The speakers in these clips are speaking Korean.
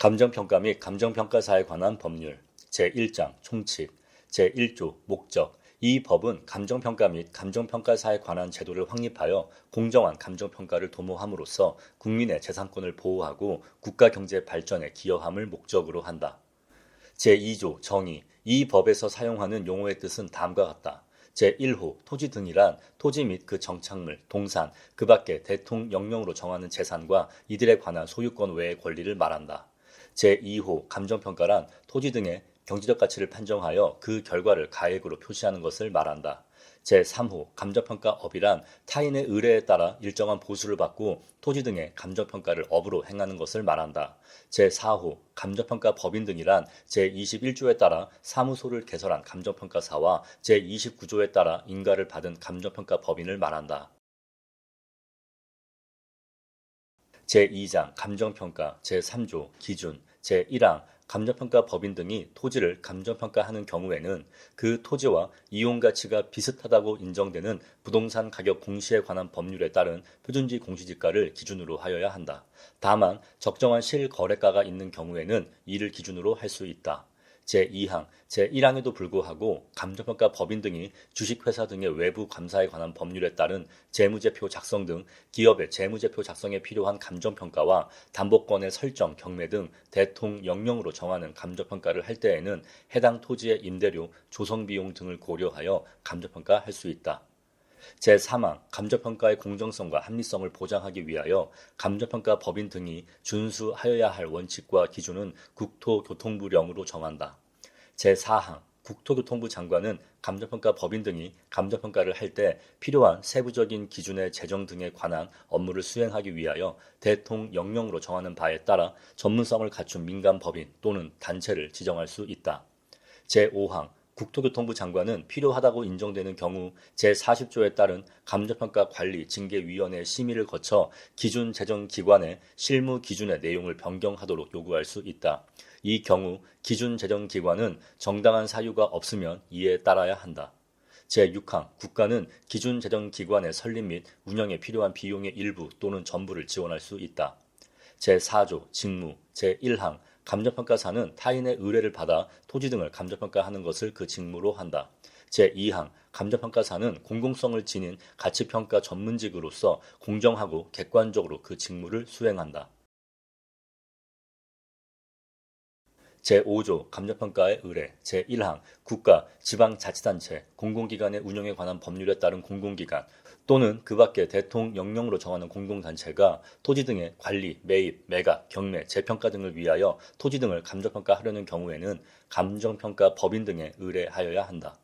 감정평가 및 감정평가사에 관한 법률 제1장 총칙 제1조 목적 이 법은 감정평가 및 감정평가사에 관한 제도를 확립하여 공정한 감정평가를 도모함으로써 국민의 재산권을 보호하고 국가경제 발전에 기여함을 목적으로 한다. 제2조 정의 이 법에서 사용하는 용어의 뜻은 다음과 같다. 제1호 토지 등이란 토지 및 그 정착물, 동산, 그 밖에 대통 영령으로 정하는 재산과 이들에 관한 소유권 외의 권리를 말한다. 제2호 감정평가란 토지 등의 경제적 가치를 판정하여 그 결과를 가액으로 표시하는 것을 말한다. 제3호 감정평가업이란 타인의 의뢰에 따라 일정한 보수를 받고 토지 등의 감정평가를 업으로 행하는 것을 말한다. 제4호 감정평가법인 등이란 제21조에 따라 사무소를 개설한 감정평가사와 제29조에 따라 인가를 받은 감정평가법인을 말한다. 제2장 감정평가 제3조 기준 제1항 감정평가 법인 등이 토지를 감정평가하는 경우에는 그 토지와 이용가치가 비슷하다고 인정되는 부동산 가격 공시에 관한 법률에 따른 표준지 공시지가를 기준으로 하여야 한다. 다만 적정한 실거래가가 있는 경우에는 이를 기준으로 할 수 있다. 제2항, 제1항에도 불구하고 감정평가 법인 등이 주식회사 등의 외부 감사에 관한 법률에 따른 재무제표 작성 등 기업의 재무제표 작성에 필요한 감정평가와 담보권의 설정, 경매 등 대통령령으로 정하는 감정평가를 할 때에는 해당 토지의 임대료, 조성비용 등을 고려하여 감정평가할 수 있다. 제3항 감정평가의 공정성과 합리성을 보장하기 위하여 감정평가 법인 등이 준수하여야 할 원칙과 기준은 국토교통부령으로 정한다. 제4항 국토교통부 장관은 감정평가 법인 등이 감정평가를 할 때 필요한 세부적인 기준의 제정 등에 관한 업무를 수행하기 위하여 대통령령으로 정하는 바에 따라 전문성을 갖춘 민간법인 또는 단체를 지정할 수 있다. 제5항 국토교통부 장관은 필요하다고 인정되는 경우 제40조에 따른 감정평가관리징계위원회 심의를 거쳐 기준 제정기관의 실무 기준의 내용을 변경하도록 요구할 수 있다. 이 경우 기준 제정기관은 정당한 사유가 없으면 이에 따라야 한다. 제6항 국가는 기준 제정기관의 설립 및 운영에 필요한 비용의 일부 또는 전부를 지원할 수 있다. 제4조 직무 제1항 감정평가사는 타인의 의뢰를 받아 토지 등을 감정평가하는 것을 그 직무로 한다. 제2항 감정평가사는 공공성을 지닌 가치평가 전문직으로서 공정하고 객관적으로 그 직무를 수행한다. 제5조 감정평가의 의뢰 제1항 국가, 지방자치단체, 공공기관의 운영에 관한 법률에 따른 공공기관 또는 그 밖에 대통령령으로 정하는 공동단체가 토지 등의 관리, 매입, 매각, 경매, 재평가 등을 위하여 토지 등을 감정평가하려는 경우에는 감정평가 법인 등에 의뢰하여야 한다.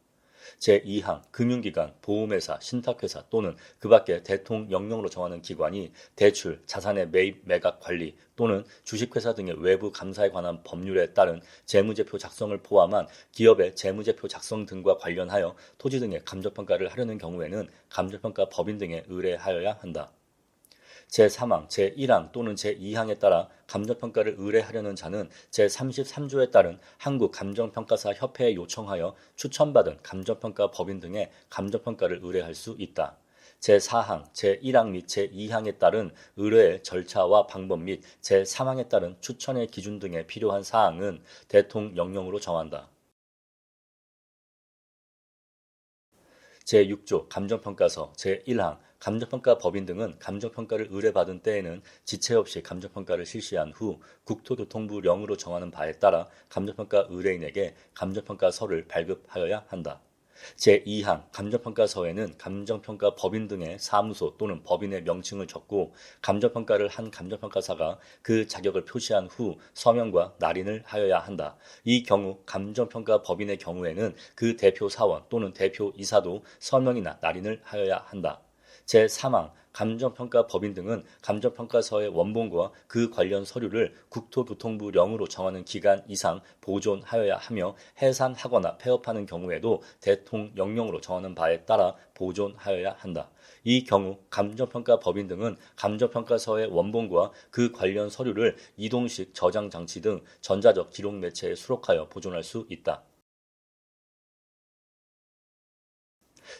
제2항 금융기관, 보험회사, 신탁회사 또는 그 밖에 대통령령으로 정하는 기관이 대출, 자산의 매입, 매각 관리 또는 주식회사 등의 외부 감사에 관한 법률에 따른 재무제표 작성을 포함한 기업의 재무제표 작성 등과 관련하여 토지 등의 감정평가를 하려는 경우에는 감정평가 법인 등에 의뢰하여야 한다. 제3항, 제1항 또는 제2항에 따라 감정평가를 의뢰하려는 자는 제33조에 따른 한국감정평가사협회에 요청하여 추천받은 감정평가 법인 등의 감정평가를 의뢰할 수 있다. 제4항, 제1항 및 제2항에 따른 의뢰의 절차와 방법 및 제3항에 따른 추천의 기준 등에 필요한 사항은 대통령령으로 정한다. 제6조 감정평가서 제1항 감정평가 법인 등은 감정평가를 의뢰받은 때에는 지체 없이 감정평가를 실시한 후 국토교통부령으로 정하는 바에 따라 감정평가 의뢰인에게 감정평가서를 발급하여야 한다. 제2항 감정평가서에는 감정평가 법인 등의 사무소 또는 법인의 명칭을 적고 감정평가를 한 감정평가사가 그 자격을 표시한 후 서명과 날인을 하여야 한다. 이 경우 감정평가 법인의 경우에는 그 대표 사원 또는 대표 이사도 서명이나 날인을 하여야 한다. 제3항 감정평가 법인 등은 감정평가서의 원본과 그 관련 서류를 국토교통부령으로 정하는 기간 이상 보존하여야 하며 해산하거나 폐업하는 경우에도 대통령령으로 정하는 바에 따라 보존하여야 한다. 이 경우 감정평가 법인 등은 감정평가서의 원본과 그 관련 서류를 이동식 저장장치 등 전자적 기록 매체에 수록하여 보존할 수 있다.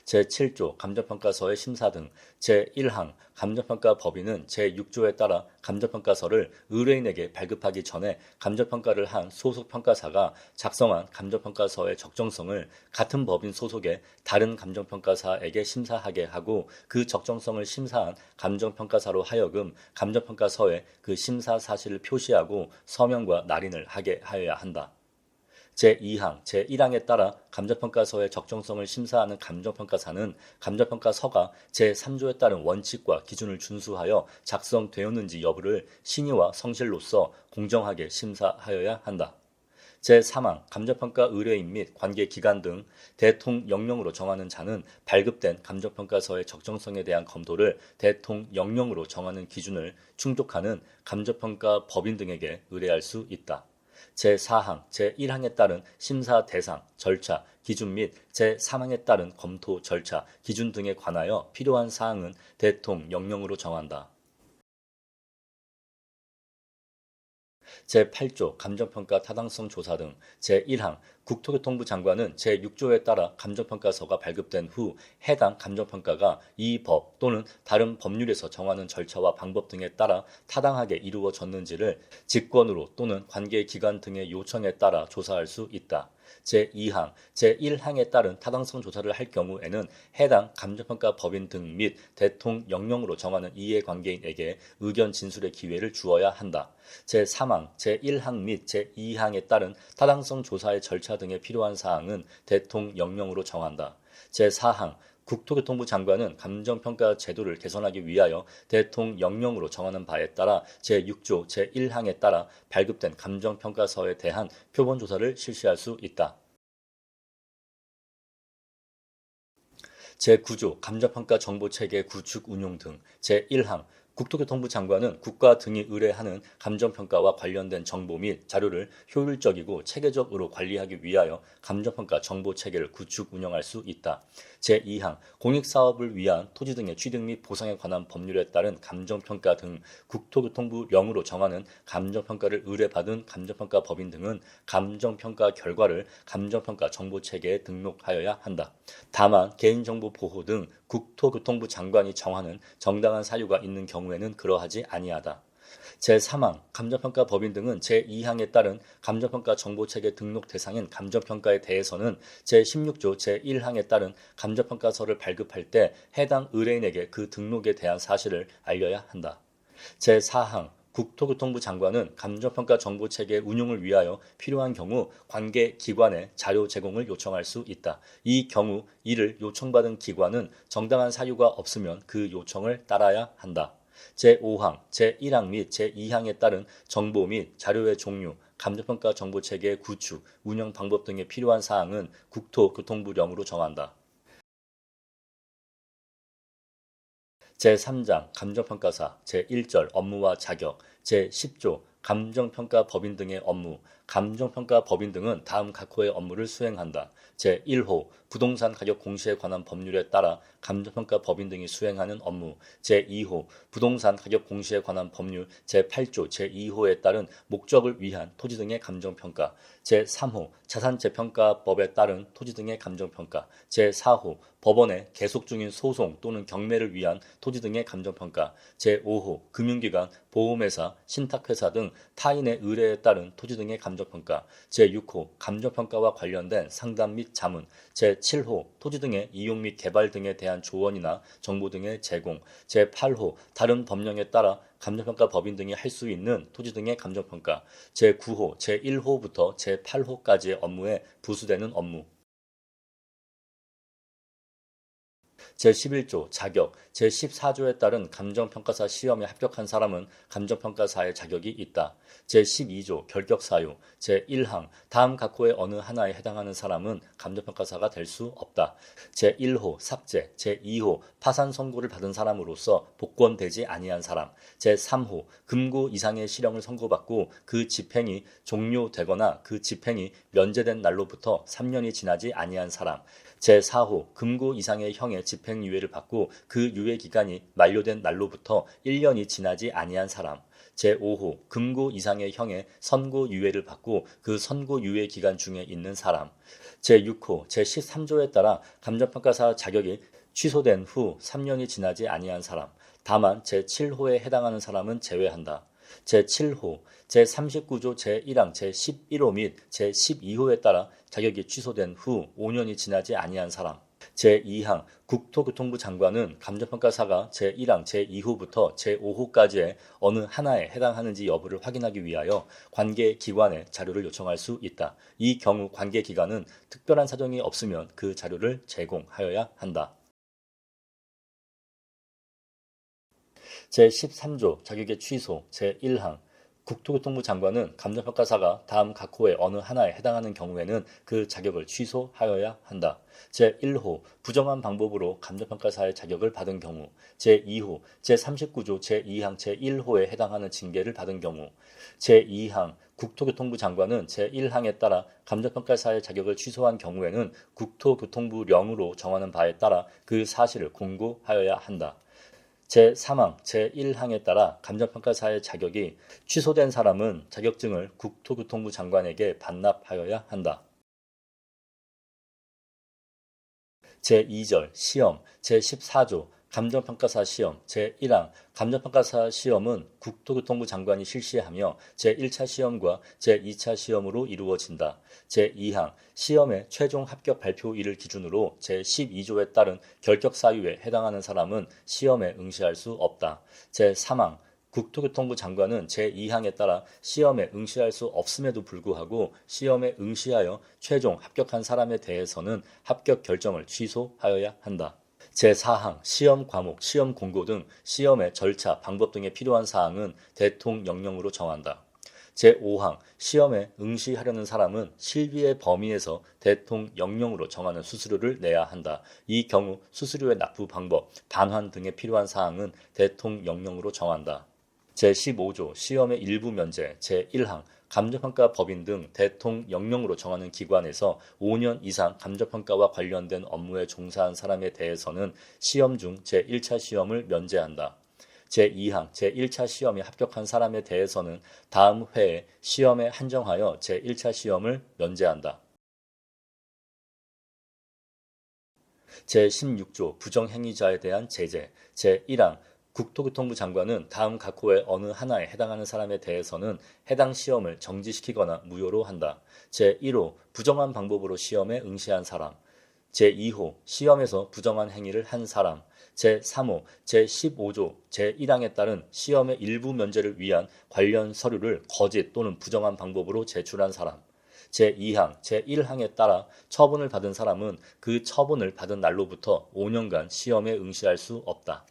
제7조 감정평가서의 심사 등 제1항 감정평가 법인은 제6조에 따라 감정평가서를 의뢰인에게 발급하기 전에 감정평가를 한 소속평가사가 작성한 감정평가서의 적정성을 같은 법인 소속의 다른 감정평가사에게 심사하게 하고 그 적정성을 심사한 감정평가사로 하여금 감정평가서에 그 심사 사실을 표시하고 서명과 날인을 하게 하여야 한다. 제2항, 제1항에 따라 감정평가서의 적정성을 심사하는 감정평가사는 감정평가서가 제3조에 따른 원칙과 기준을 준수하여 작성되었는지 여부를 신의와 성실로서 공정하게 심사하여야 한다. 제3항 감정평가 의뢰인 및 관계기관 등 대통령령으로 정하는 자는 발급된 감정평가서의 적정성에 대한 검토를 대통령령으로 정하는 기준을 충족하는 감정평가 법인 등에게 의뢰할 수 있다. 제4항, 제1항에 따른 심사 대상, 절차, 기준 및 제3항에 따른 검토 절차, 기준 등에 관하여 필요한 사항은 대통령령으로 정한다. 제8조 감정평가 타당성 조사 등 제1항 국토교통부 장관은 제6조에 따라 감정평가서가 발급된 후 해당 감정평가가 이 법 또는 다른 법률에서 정하는 절차와 방법 등에 따라 타당하게 이루어졌는지를 직권으로 또는 관계기관 등의 요청에 따라 조사할 수 있다. 제2항, 제1항에 따른 타당성 조사를 할 경우에는 해당 감정평가 법인 등 및 대통령령으로 정하는 이해관계인에게 의견 진술의 기회를 주어야 한다. 제3항, 제1항 및 제2항에 따른 타당성 조사의 절차 등에 필요한 사항은 대통령령으로 정한다. 제4항, 국토교통부 장관은 감정평가 제도를 개선하기 위하여 대통령령으로 정하는 바에 따라 제6조 제1항에 따라 발급된 감정평가서에 대한 표본조사를 실시할 수 있다. 제9조 감정평가 정보체계 구축 운용 등 제1항 국토교통부 장관은 국가 등이 의뢰하는 감정평가와 관련된 정보 및 자료를 효율적이고 체계적으로 관리하기 위하여 감정평가 정보체계를 구축 운영할 수 있다. 제2항 공익사업을 위한 토지 등의 취득 및 보상에 관한 법률에 따른 감정평가 등 국토교통부령으로 정하는 감정평가를 의뢰받은 감정평가 법인 등은 감정평가 결과를 감정평가 정보체계에 등록하여야 한다. 다만 개인정보 보호 등 국토교통부 장관이 정하는 정당한 사유가 있는 경우에는 그러하지 아니하다. 제3항 감정평가 법인 등은 제2항에 따른 감정평가 정보체계 등록 대상인 감정평가에 대해서는 제16조 제1항에 따른 감정평가서를 발급할 때 해당 의뢰인에게 그 등록에 대한 사실을 알려야 한다. 제4항 국토교통부 장관은 감정평가 정보체계 운용을 위하여 필요한 경우 관계기관에 자료 제공을 요청할 수 있다. 이 경우 이를 요청받은 기관은 정당한 사유가 없으면 그 요청을 따라야 한다. 제5항, 제1항 및 제2항에 따른 정보 및 자료의 종류, 감정평가 정보체계 구축, 운영 방법 등에 필요한 사항은 국토교통부령으로 정한다. 제3장 감정평가사 제1절 업무와 자격 제10조 감정평가 법인 등의 업무 감정평가 법인 등은 다음 각호의 업무를 수행한다. 제1호 부동산 가격 공시에 관한 법률에 따라 감정평가 법인 등이 수행하는 업무 제2호 부동산 가격 공시에 관한 법률 제8조 제2호에 따른 목적을 위한 토지 등의 감정평가 제3호 자산재평가법에 따른 토지 등의 감정평가 제4호 법원에 계속 중인 소송 또는 경매를 위한 토지 등의 감정평가 제5호 금융기관, 보험회사, 신탁회사 등 타인의 의뢰에 따른 토지 등의 감정평가 제6호 감정평가와 관련된 상담 및 자문 제7호 토지 등의 이용 및 개발 등에 대한 조언이나 정보 등의 제공 제8호 다른 법령에 따라 감정평가 법인 등이 할 수 있는 토지 등의 감정평가 제9호, 제1호부터 제8호까지의 업무에 부수되는 업무 제11조 자격 제14조에 따른 감정평가사 시험에 합격한 사람은 감정평가사의 자격이 있다. 제12조 결격사유 제1항 다음 각호의 어느 하나에 해당하는 사람은 감정평가사가 될 수 없다. 제1호 삭제 제2호 파산 선고를 받은 사람으로서 복권되지 아니한 사람 제3호 금고 이상의 실형을 선고받고 그 집행이 종료되거나 그 집행이 면제된 날로부터 3년이 지나지 아니한 사람 제4호 금고 이상의 형의 집행유예를 받고 그 유예 기간이 만료된 날로부터 1년이 지나지 아니한 사람 제5호 금고 이상의 형의 선고유예를 받고 그 선고유예 기간 중에 있는 사람. 제6호 제13조에 따라 감정평가사 자격이 취소된 후 3년이 지나지 아니한 사람. 다만 제7호에 해당하는 사람은 제외한다. 제7호, 제39조 제1항 제11호 및 제12호에 따라 자격이 취소된 후 5년이 지나지 아니한 사람. 제2항 국토교통부 장관은 감정평가사가 제1항 제2호부터 제5호까지의 어느 하나에 해당하는지 여부를 확인하기 위하여 관계기관에 자료를 요청할 수 있다. 이 경우 관계기관은 특별한 사정이 없으면 그 자료를 제공하여야 한다. 제13조 자격의 취소 제1항 국토교통부 장관은 감정평가사가 다음 각 호의 어느 하나에 해당하는 경우에는 그 자격을 취소하여야 한다. 제1호 부정한 방법으로 감정평가사의 자격을 받은 경우, 제2호 제39조 제2항 제1호에 해당하는 징계를 받은 경우, 제2항 국토교통부 장관은 제1항에 따라 감정평가사의 자격을 취소한 경우에는 국토교통부령으로 정하는 바에 따라 그 사실을 공고하여야 한다. 제3항 제1항에 따라 감정평가사의 자격이 취소된 사람은 자격증을 국토교통부 장관에게 반납하여야 한다. 제2절 시험 제14조 감정평가사 시험 제1항 감정평가사 시험은 국토교통부 장관이 실시하며 제1차 시험과 제2차 시험으로 이루어진다. 제2항 시험의 최종 합격 발표일을 기준으로 제12조에 따른 결격 사유에 해당하는 사람은 시험에 응시할 수 없다. 제3항 국토교통부 장관은 제2항에 따라 시험에 응시할 수 없음에도 불구하고 시험에 응시하여 최종 합격한 사람에 대해서는 합격 결정을 취소하여야 한다. 제4항 시험 과목, 시험 공고 등 시험의 절차, 방법 등에 필요한 사항은 대통령령으로 정한다. 제5항 시험에 응시하려는 사람은 실비의 범위에서 대통령령으로 정하는 수수료를 내야 한다. 이 경우 수수료의 납부 방법, 반환 등에 필요한 사항은 대통령령으로 정한다. 제15조 시험의 일부 면제 제1항 감정평가 법인 등 대통령령으로 정하는 기관에서 5년 이상 감정평가와 관련된 업무에 종사한 사람에 대해서는 시험 중 제1차 시험을 면제한다. 제2항 제1차 시험에 합격한 사람에 대해서는 다음 회에 시험에 한정하여 제1차 시험을 면제한다. 제16조 부정행위자에 대한 제재 제1항 국토교통부 장관은 다음 각 호의 어느 하나에 해당하는 사람에 대해서는 해당 시험을 정지시키거나 무효로 한다. 제1호 부정한 방법으로 시험에 응시한 사람 제2호 시험에서 부정한 행위를 한 사람 제3호 제15조 제1항에 따른 시험의 일부 면제를 위한 관련 서류를 거짓 또는 부정한 방법으로 제출한 사람 제2항, 제1항에 따라 처분을 받은 사람은 그 처분을 받은 날로부터 5년간 시험에 응시할 수 없다.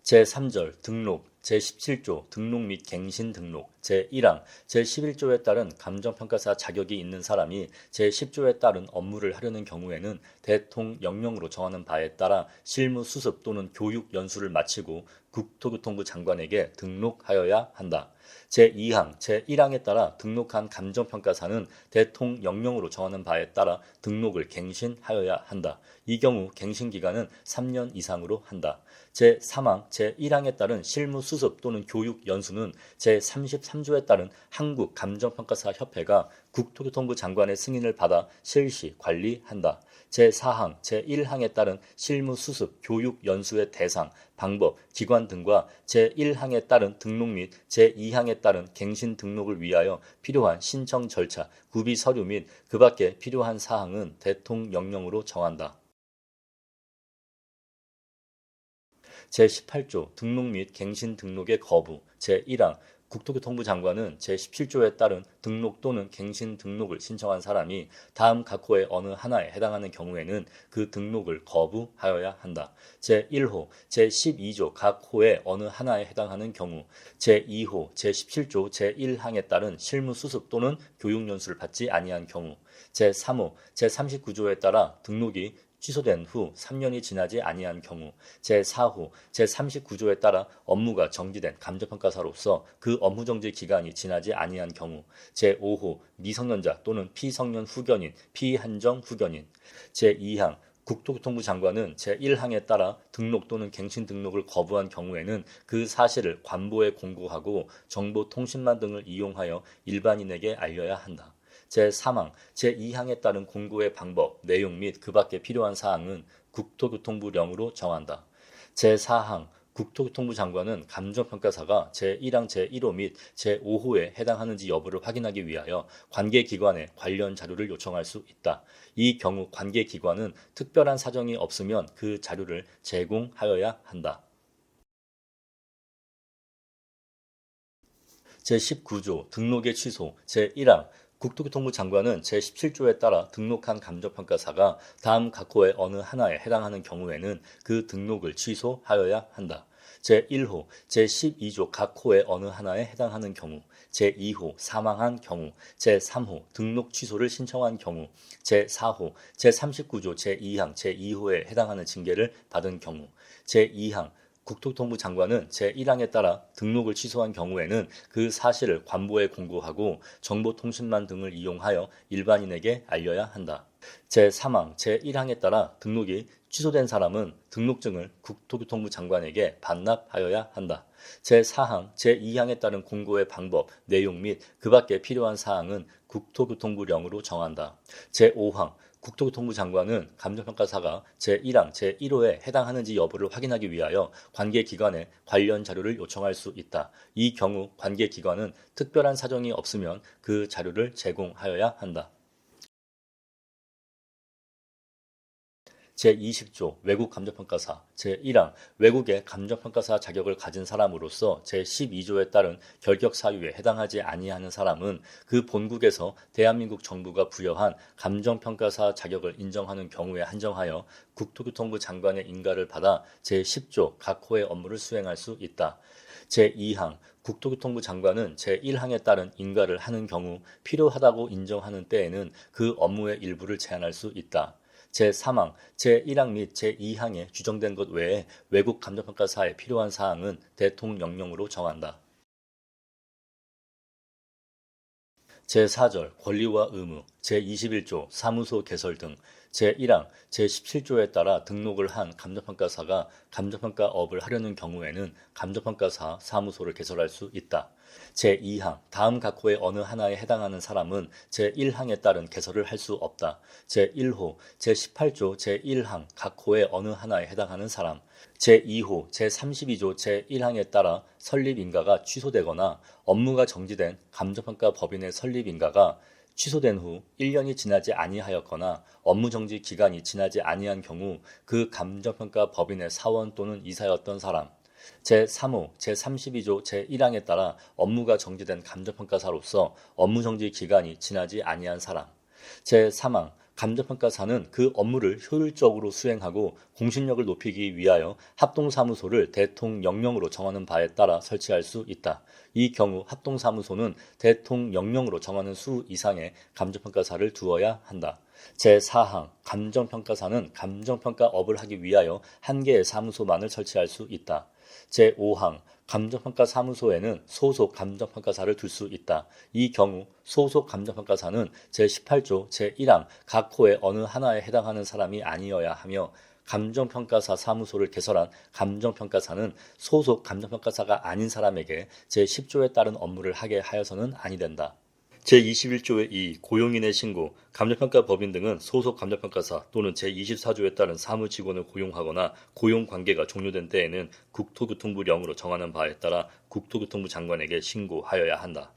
제3절 등록 제17조 등록 및 갱신 등록 제1항 제11조에 따른 감정평가사 자격이 있는 사람이 제10조에 따른 업무를 하려는 경우에는 대통령령으로 정하는 바에 따라 실무 수습 또는 교육 연수를 마치고 국토교통부 장관에게 등록하여야 한다. 제2항, 제1항에 따라 등록한 감정평가사는 대통령령으로 정하는 바에 따라 등록을 갱신하여야 한다. 이 경우 갱신기간은 3년 이상으로 한다. 제3항, 제1항에 따른 실무 수습 또는 교육 연수는 제33조에 따른 한국감정평가사협회가 국토교통부 장관의 승인을 받아 실시 관리한다. 제4항, 제1항에 따른 실무 수습, 교육 연수의 대상, 방법, 기관 등과 제1항에 따른 등록 및 제2항에 따른 갱신 등록을 위하여 필요한 신청 절차, 구비 서류 및 그 밖에 필요한 사항은 대통령령으로 정한다. 제18조 등록 및 갱신 등록의 거부 제1항 국토교통부 장관은 제17조에 따른 등록 또는 갱신 등록을 신청한 사람이 다음 각 호의 어느 하나에 해당하는 경우에는 그 등록을 거부하여야 한다. 제1호, 제12조 각 호의 어느 하나에 해당하는 경우 제2호, 제17조 제1항에 따른 실무 수습 또는 교육연수를 받지 아니한 경우 제3호, 제39조에 따라 등록이 취소된 후 3년이 지나지 아니한 경우 제4호, 제39조에 따라 업무가 정지된 감정평가사로서 그 업무정지 기간이 지나지 아니한 경우 제5호 미성년자 또는 피성년 후견인, 피한정 후견인 제2항 국토교통부 장관은 제1항에 따라 등록 또는 갱신 등록을 거부한 경우에는 그 사실을 관보에 공고하고 정보통신망 등을 이용하여 일반인에게 알려야 한다. 제3항, 제2항에 따른 공고의 방법, 내용 및 그 밖에 필요한 사항은 국토교통부령으로 정한다. 제4항, 국토교통부 장관은 감정평가사가 제1항 제1호 및 제5호에 해당하는지 여부를 확인하기 위하여 관계기관에 관련 자료를 요청할 수 있다. 이 경우 관계기관은 특별한 사정이 없으면 그 자료를 제공하여야 한다. 제19조 등록의 취소 제1항 국토교통부 장관은 제17조에 따라 등록한 감정평가사가 다음 각호의 어느 하나에 해당하는 경우에는 그 등록을 취소하여야 한다. 제1호, 제12조 각호의 어느 하나에 해당하는 경우, 제2호 사망한 경우, 제3호 등록 취소를 신청한 경우, 제4호, 제39조 제2항 제2호에 해당하는 징계를 받은 경우, 제2항 국토교통부 장관은 제1항에 따라 등록을 취소한 경우에는 그 사실을 관보에 공고하고 정보통신망 등을 이용하여 일반인에게 알려야 한다. 제3항 제1항에 따라 등록이 취소된 사람은 등록증을 국토교통부 장관에게 반납하여야 한다. 제4항 제2항에 따른 공고의 방법, 내용 및 그 밖에 필요한 사항은 국토교통부령으로 정한다. 제5항 국토교통부 장관은 감정평가사가 제1항 제1호에 해당하는지 여부를 확인하기 위하여 관계기관에 관련 자료를 요청할 수 있다. 이 경우 관계기관은 특별한 사정이 없으면 그 자료를 제공하여야 한다. 제20조 외국 감정평가사 제1항 외국의 감정평가사 자격을 가진 사람으로서 제12조에 따른 결격 사유에 해당하지 아니하는 사람은 그 본국에서 대한민국 정부가 부여한 감정평가사 자격을 인정하는 경우에 한정하여 국토교통부 장관의 인가를 받아 제10조 각호의 업무를 수행할 수 있다. 제2항 국토교통부 장관은 제1항에 따른 인가를 하는 경우 필요하다고 인정하는 때에는 그 업무의 일부를 제한할 수 있다. 제3항, 제1항 및 제2항에 규정된 것 외에 외국 감정평가사에 필요한 사항은 대통령령으로 정한다. 제4절 권리와 의무, 제21조 사무소 개설 등 제1항, 제17조에 따라 등록을 한 감정평가사가 감정평가업을 하려는 경우에는 감정평가사 사무소를 개설할 수 있다. 제2항, 다음 각호의 어느 하나에 해당하는 사람은 제1항에 따른 개설을 할 수 없다. 제1호, 제18조 제1항 각호의 어느 하나에 해당하는 사람, 제2호, 제32조 제1항에 따라 설립인가가 취소되거나 업무가 정지된 감정평가 법인의 설립인가가 취소된 후 1년이 지나지 아니하였거나 업무정지 기간이 지나지 아니한 경우 그 감정평가 법인의 사원 또는 이사였던 사람, 제3호, 제32조 제1항에 따라 업무가 정지된 감정평가사로서 업무정지 기간이 지나지 아니한 사람, 제3항 감정평가사는 그 업무를 효율적으로 수행하고 공신력을 높이기 위하여 합동사무소를 대통령령으로 정하는 바에 따라 설치할 수 있다. 이 경우 합동사무소는 대통령령으로 정하는 수 이상의 감정평가사를 두어야 한다. 제4항 감정평가사는 감정평가업을 하기 위하여 한 개의 사무소만을 설치할 수 있다. 제5항 감정평가 사무소에는 소속 감정평가사를 둘 수 있다. 이 경우 소속 감정평가사는 제18조 제1항 각 호의 어느 하나에 해당하는 사람이 아니어야 하며 감정평가사 사무소를 개설한 감정평가사는 소속 감정평가사가 아닌 사람에게 제10조에 따른 업무를 하게 하여서는 아니 된다. 제21조의 2 고용인의 신고, 감정평가 법인 등은 소속 감정평가사 또는 제24조에 따른 사무직원을 고용하거나 고용관계가 종료된 때에는 국토교통부령으로 정하는 바에 따라 국토교통부 장관에게 신고하여야 한다.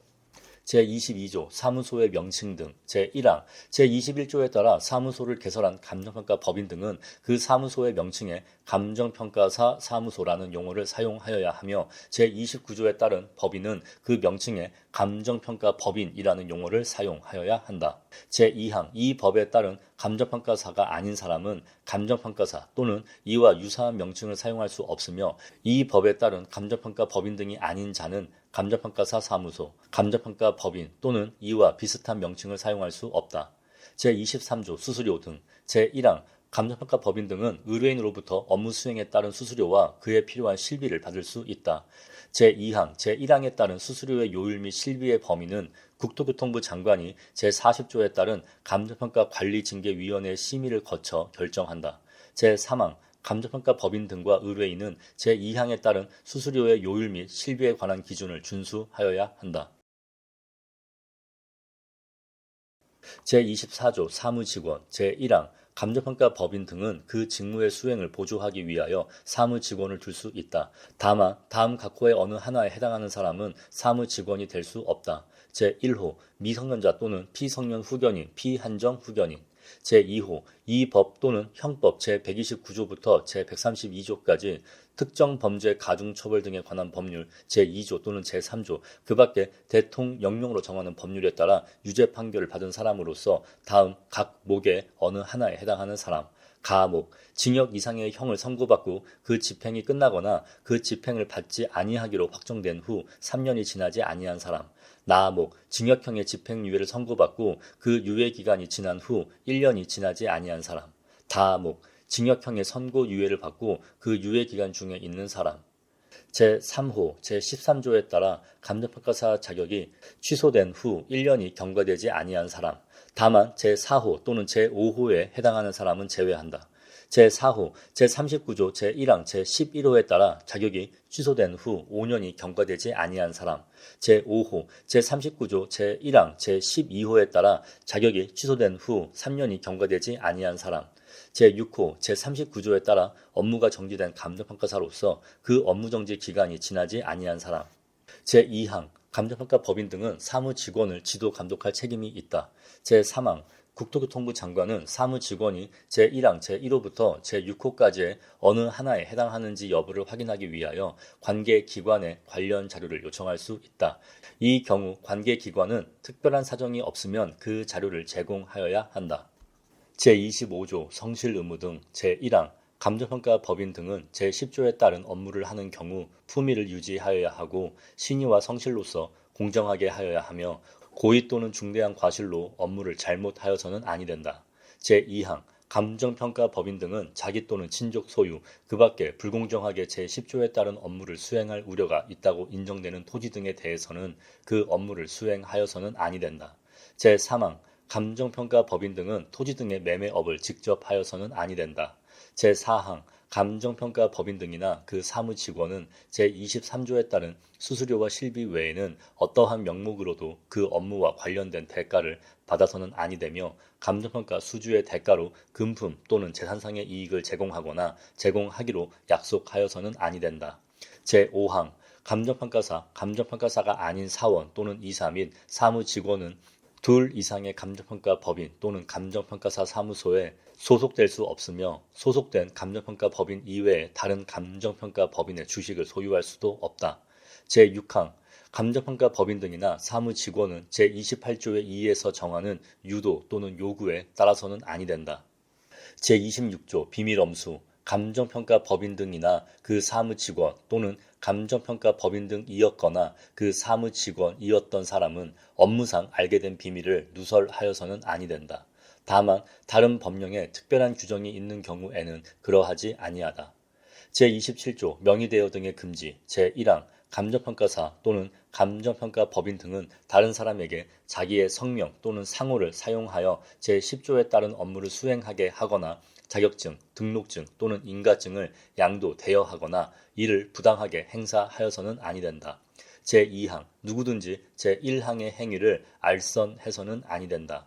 제22조 사무소의 명칭 등 제1항, 제21조에 따라 사무소를 개설한 감정평가 법인 등은 그 사무소의 명칭에 감정평가사 사무소라는 용어를 사용하여야 하며 제29조에 따른 법인은 그 명칭에 감정평가 법인이라는 용어를 사용하여야 한다. 제2항, 이 법에 따른 감정평가사가 아닌 사람은 감정평가사 또는 이와 유사한 명칭을 사용할 수 없으며 이 법에 따른 감정평가 법인 등이 아닌 자는 감정평가사 사무소, 감정평가 법인 또는 이와 비슷한 명칭을 사용할 수 없다. 제23조 수수료 등 제1항 감정평가 법인 등은 의뢰인으로부터 업무 수행에 따른 수수료와 그에 필요한 실비를 받을 수 있다. 제2항, 제1항에 따른 수수료의 요율 및 실비의 범위는 국토교통부 장관이 제40조에 따른 감정평가관리징계위원회의 심의를 거쳐 결정한다. 제3항, 감정평가 법인 등과 의뢰인은 제2항에 따른 수수료의 요율 및 실비에 관한 기준을 준수하여야 한다. 제24조 사무직원, 제1항, 감정평가 법인 등은 그 직무의 수행을 보조하기 위하여 사무직원을 둘 수 있다. 다만 다음 각호의 어느 하나에 해당하는 사람은 사무직원이 될 수 없다. 제1호 미성년자 또는 피성년 후견인, 피한정 후견인. 제2호 이 법 또는 형법 제129조부터 제132조까지 특정 범죄 가중처벌 등에 관한 법률 제2조 또는 제3조 그 밖에 대통령령으로 정하는 법률에 따라 유죄 판결을 받은 사람으로서 다음 각 목의 어느 하나에 해당하는 사람 가목 징역 이상의 형을 선고받고 그 집행이 끝나거나 그 집행을 받지 아니하기로 확정된 후 3년이 지나지 아니한 사람 나목 징역형의 집행유예를 선고받고 그 유예기간이 지난 후 1년이 지나지 아니한 사람 다목 징역형의 선고유예를 받고 그 유예기간 중에 있는 사람 제3호 제13조에 따라 감정평가사 자격이 취소된 후 1년이 경과되지 아니한 사람 다만 제4호 또는 제5호에 해당하는 사람은 제외한다. 제4호 제39조 제1항 제11호에 따라 자격이 취소된 후 5년이 경과되지 아니한 사람 제5호 제39조 제1항 제12호에 따라 자격이 취소된 후 3년이 경과되지 아니한 사람 제6호 제39조에 따라 업무가 정지된 감정평가사로서 그 업무정지 기간이 지나지 아니한 사람 제2항 감정평가 법인 등은 사무직원을 지도 감독할 책임이 있다. 제3항 국토교통부 장관은 사무직원이 제1항 제1호부터 제6호까지의 어느 하나에 해당하는지 여부를 확인하기 위하여 관계기관에 관련 자료를 요청할 수 있다. 이 경우 관계기관은 특별한 사정이 없으면 그 자료를 제공하여야 한다. 제25조 성실 의무 등 제1항 감정평가 법인 등은 제10조에 따른 업무를 하는 경우 품위를 유지하여야 하고 신의와 성실로서 공정하게 하여야 하며 고의 또는 중대한 과실로 업무를 잘못하여서는 아니 된다. 제2항 감정평가 법인 등은 자기 또는 친족 소유, 그 밖에 불공정하게 제10조에 따른 업무를 수행할 우려가 있다고 인정되는 토지 등에 대해서는 그 업무를 수행하여서는 아니 된다. 제3항 감정평가 법인 등은 토지 등의 매매업을 직접 하여서는 아니 된다. 제4항 감정평가 법인 등이나 그 사무직원은 제23조에 따른 수수료와 실비 외에는 어떠한 명목으로도 그 업무와 관련된 대가를 받아서는 아니 되며 감정평가 수주의 대가로 금품 또는 재산상의 이익을 제공하거나 제공하기로 약속하여서는 아니 된다. 제5항 감정평가사가 아닌 사원 또는 이사 및 사무직원은 둘 이상의 감정평가 법인 또는 감정평가사 사무소에 소속될 수 없으며 소속된 감정평가 법인 이외의 다른 감정평가 법인의 주식을 소유할 수도 없다. 제6항 감정평가 법인 등이나 사무직원은 제28조의 2에서 정하는 유도 또는 요구에 따라서는 아니 된다. 제26조 비밀엄수 감정평가 법인 등이나 그 사무직원 또는 감정평가 법인 등이었거나 그 사무직원이었던 사람은 업무상 알게 된 비밀을 누설하여서는 아니 된다. 다만 다른 법령에 특별한 규정이 있는 경우에는 그러하지 아니하다. 제27조 명의대여 등의 금지 제1항 감정평가사 또는 감정평가 법인 등은 다른 사람에게 자기의 성명 또는 상호를 사용하여 제10조에 따른 업무를 수행하게 하거나 자격증, 등록증 또는 인가증을 양도, 대여하거나 이를 부당하게 행사하여서는 아니 된다. 제2항 누구든지 제1항의 행위를 알선해서는 아니 된다.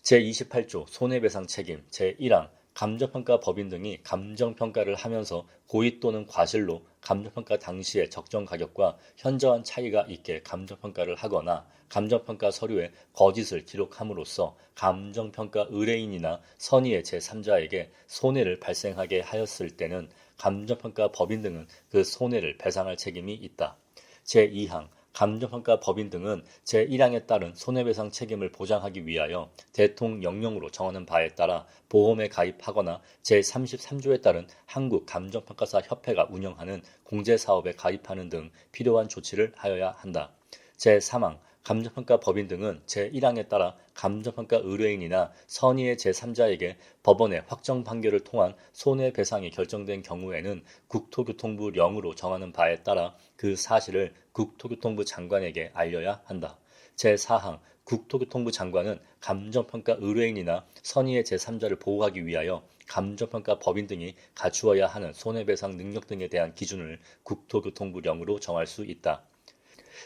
제28조 손해배상 책임 제1항 감정평가 법인 등이 감정평가를 하면서 고의 또는 과실로 감정평가 당시의 적정 가격과 현저한 차이가 있게 감정평가를 하거나 감정평가 서류에 거짓을 기록함으로써 감정평가 의뢰인이나 선의의 제3자에게 손해를 발생하게 하였을 때는 감정평가 법인 등은 그 손해를 배상할 책임이 있다. 제2항 감정평가 법인 등은 제1항에 따른 손해배상 책임을 보장하기 위하여 대통령령으로 정하는 바에 따라 보험에 가입하거나 제33조에 따른 한국감정평가사협회가 운영하는 공제사업에 가입하는 등 필요한 조치를 하여야 한다. 제3항 감정평가 법인 등은 제1항에 따라 감정평가 의뢰인이나 선의의 제3자에게 법원의 확정 판결을 통한 손해배상이 결정된 경우에는 국토교통부 령으로 정하는 바에 따라 그 사실을 국토교통부 장관에게 알려야 한다. 제4항 국토교통부 장관은 감정평가 의뢰인이나 선의의 제3자를 보호하기 위하여 감정평가 법인 등이 갖추어야 하는 손해배상 능력 등에 대한 기준을 국토교통부령으로 정할 수 있다.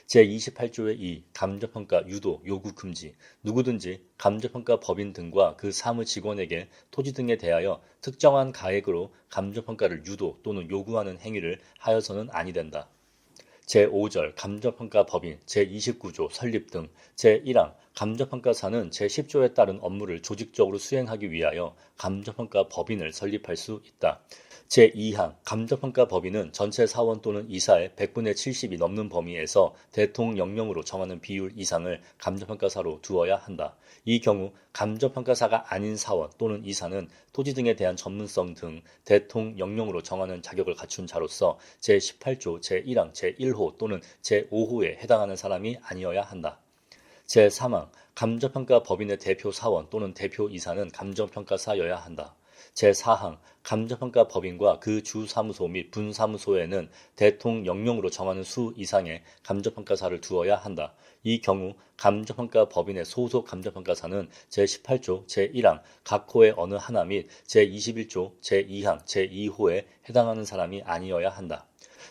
제28조의 2 감정평가 유도 요구 금지 누구든지 감정평가 법인 등과 그 사무 직원에게 토지 등에 대하여 특정한 가액으로 감정평가를 유도 또는 요구하는 행위를 하여서는 아니 된다. 제5절 감정평가 법인 제29조 설립 등 제1항 감정평가사는 제10조에 따른 업무를 조직적으로 수행하기 위하여 감정평가 법인을 설립할 수 있다. 제2항 감정평가 법인은 전체 사원 또는 이사의 100분의 70이 넘는 범위에서 대통령령으로 정하는 비율 이상을 감정평가사로 두어야 한다. 이 경우 감정평가사가 아닌 사원 또는 이사는 토지 등에 대한 전문성 등 대통령령으로 정하는 자격을 갖춘 자로서 제18조 제1항 제1호 또는 제5호에 해당하는 사람이 아니어야 한다. 제3항 감정평가 법인의 대표 사원 또는 대표 이사는 감정평가사여야 한다. 제4항 감정평가 법인과 그 주사무소 및 분사무소에는 대통령령으로 정하는 수 이상의 감정평가사를 두어야 한다. 이 경우 감정평가 법인의 소속 감정평가사는 제18조 제1항 각 호의 어느 하나 및 제21조 제2항 제2호에 해당하는 사람이 아니어야 한다.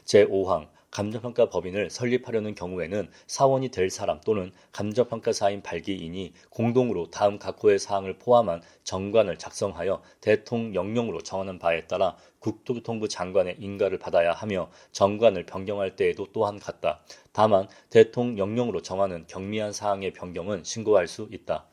제5항 감정평가 법인을 설립하려는 경우에는 사원이 될 사람 또는 감정평가사인 발기인이 공동으로 다음 각 호의 사항을 포함한 정관을 작성하여 대통령령으로 정하는 바에 따라 국토교통부 장관의 인가를 받아야 하며 정관을 변경할 때에도 또한 같다. 다만 대통령령으로 정하는 경미한 사항의 변경은 신고할 수 있다.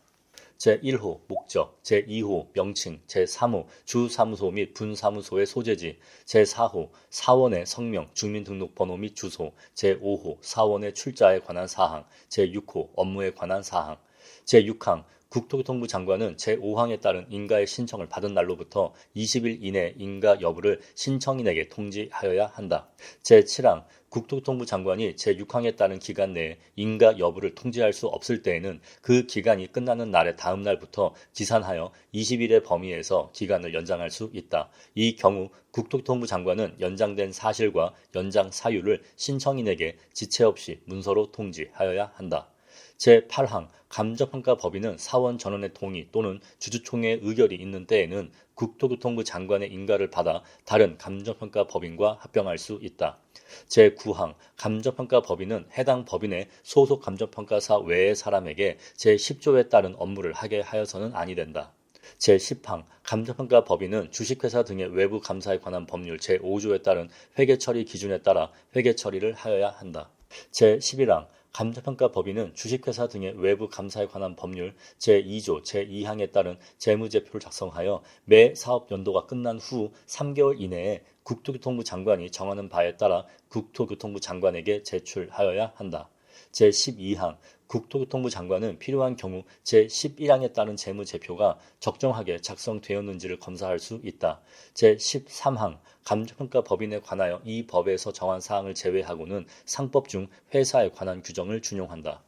제1호 목적, 제2호 명칭, 제3호 주사무소 및 분사무소의 소재지, 제4호 사원의 성명, 주민등록번호 및 주소, 제5호 사원의 출자에 관한 사항, 제6호 업무에 관한 사항, 제6항 국토교통부 장관은 제5항에 따른 인가의 신청을 받은 날로부터 20일 이내 인가 여부를 신청인에게 통지하여야 한다. 제7항 국토교통부 장관이 제6항에 따른 기간 내에 인가 여부를 통지할 수 없을 때에는 그 기간이 끝나는 날의 다음 날부터 기산하여 20일의 범위에서 기간을 연장할 수 있다. 이 경우 국토교통부 장관은 연장된 사실과 연장 사유를 신청인에게 지체 없이 문서로 통지하여야 한다. 제8항 감정평가 법인은 사원 전원의 동의 또는 주주총회의 의결이 있는 때에는 국토교통부 장관의 인가를 받아 다른 감정평가 법인과 합병할 수 있다. 제9항 감정평가 법인은 해당 법인의 소속 감정평가사 외의 사람에게 제10조에 따른 업무를 하게 하여서는 아니 된다. 제10항 감정평가 법인은 주식회사 등의 외부 감사에 관한 법률 제5조에 따른 회계처리 기준에 따라 회계처리를 하여야 한다. 제11항 감정평가 법인은 주식회사 등의 외부 감사에 관한 법률 제2조 제2항에 따른 재무제표를 작성하여 매 사업연도가 끝난 후 3개월 이내에 국토교통부 장관이 정하는 바에 따라 국토교통부 장관에게 제출하여야 한다. 제12항 국토교통부 장관은 필요한 경우 제11항에 따른 재무제표가 적정하게 작성되었는지를 검사할 수 있다. 제13항 감정평가 법인에 관하여 이 법에서 정한 사항을 제외하고는 상법 중 회사에 관한 규정을 준용한다.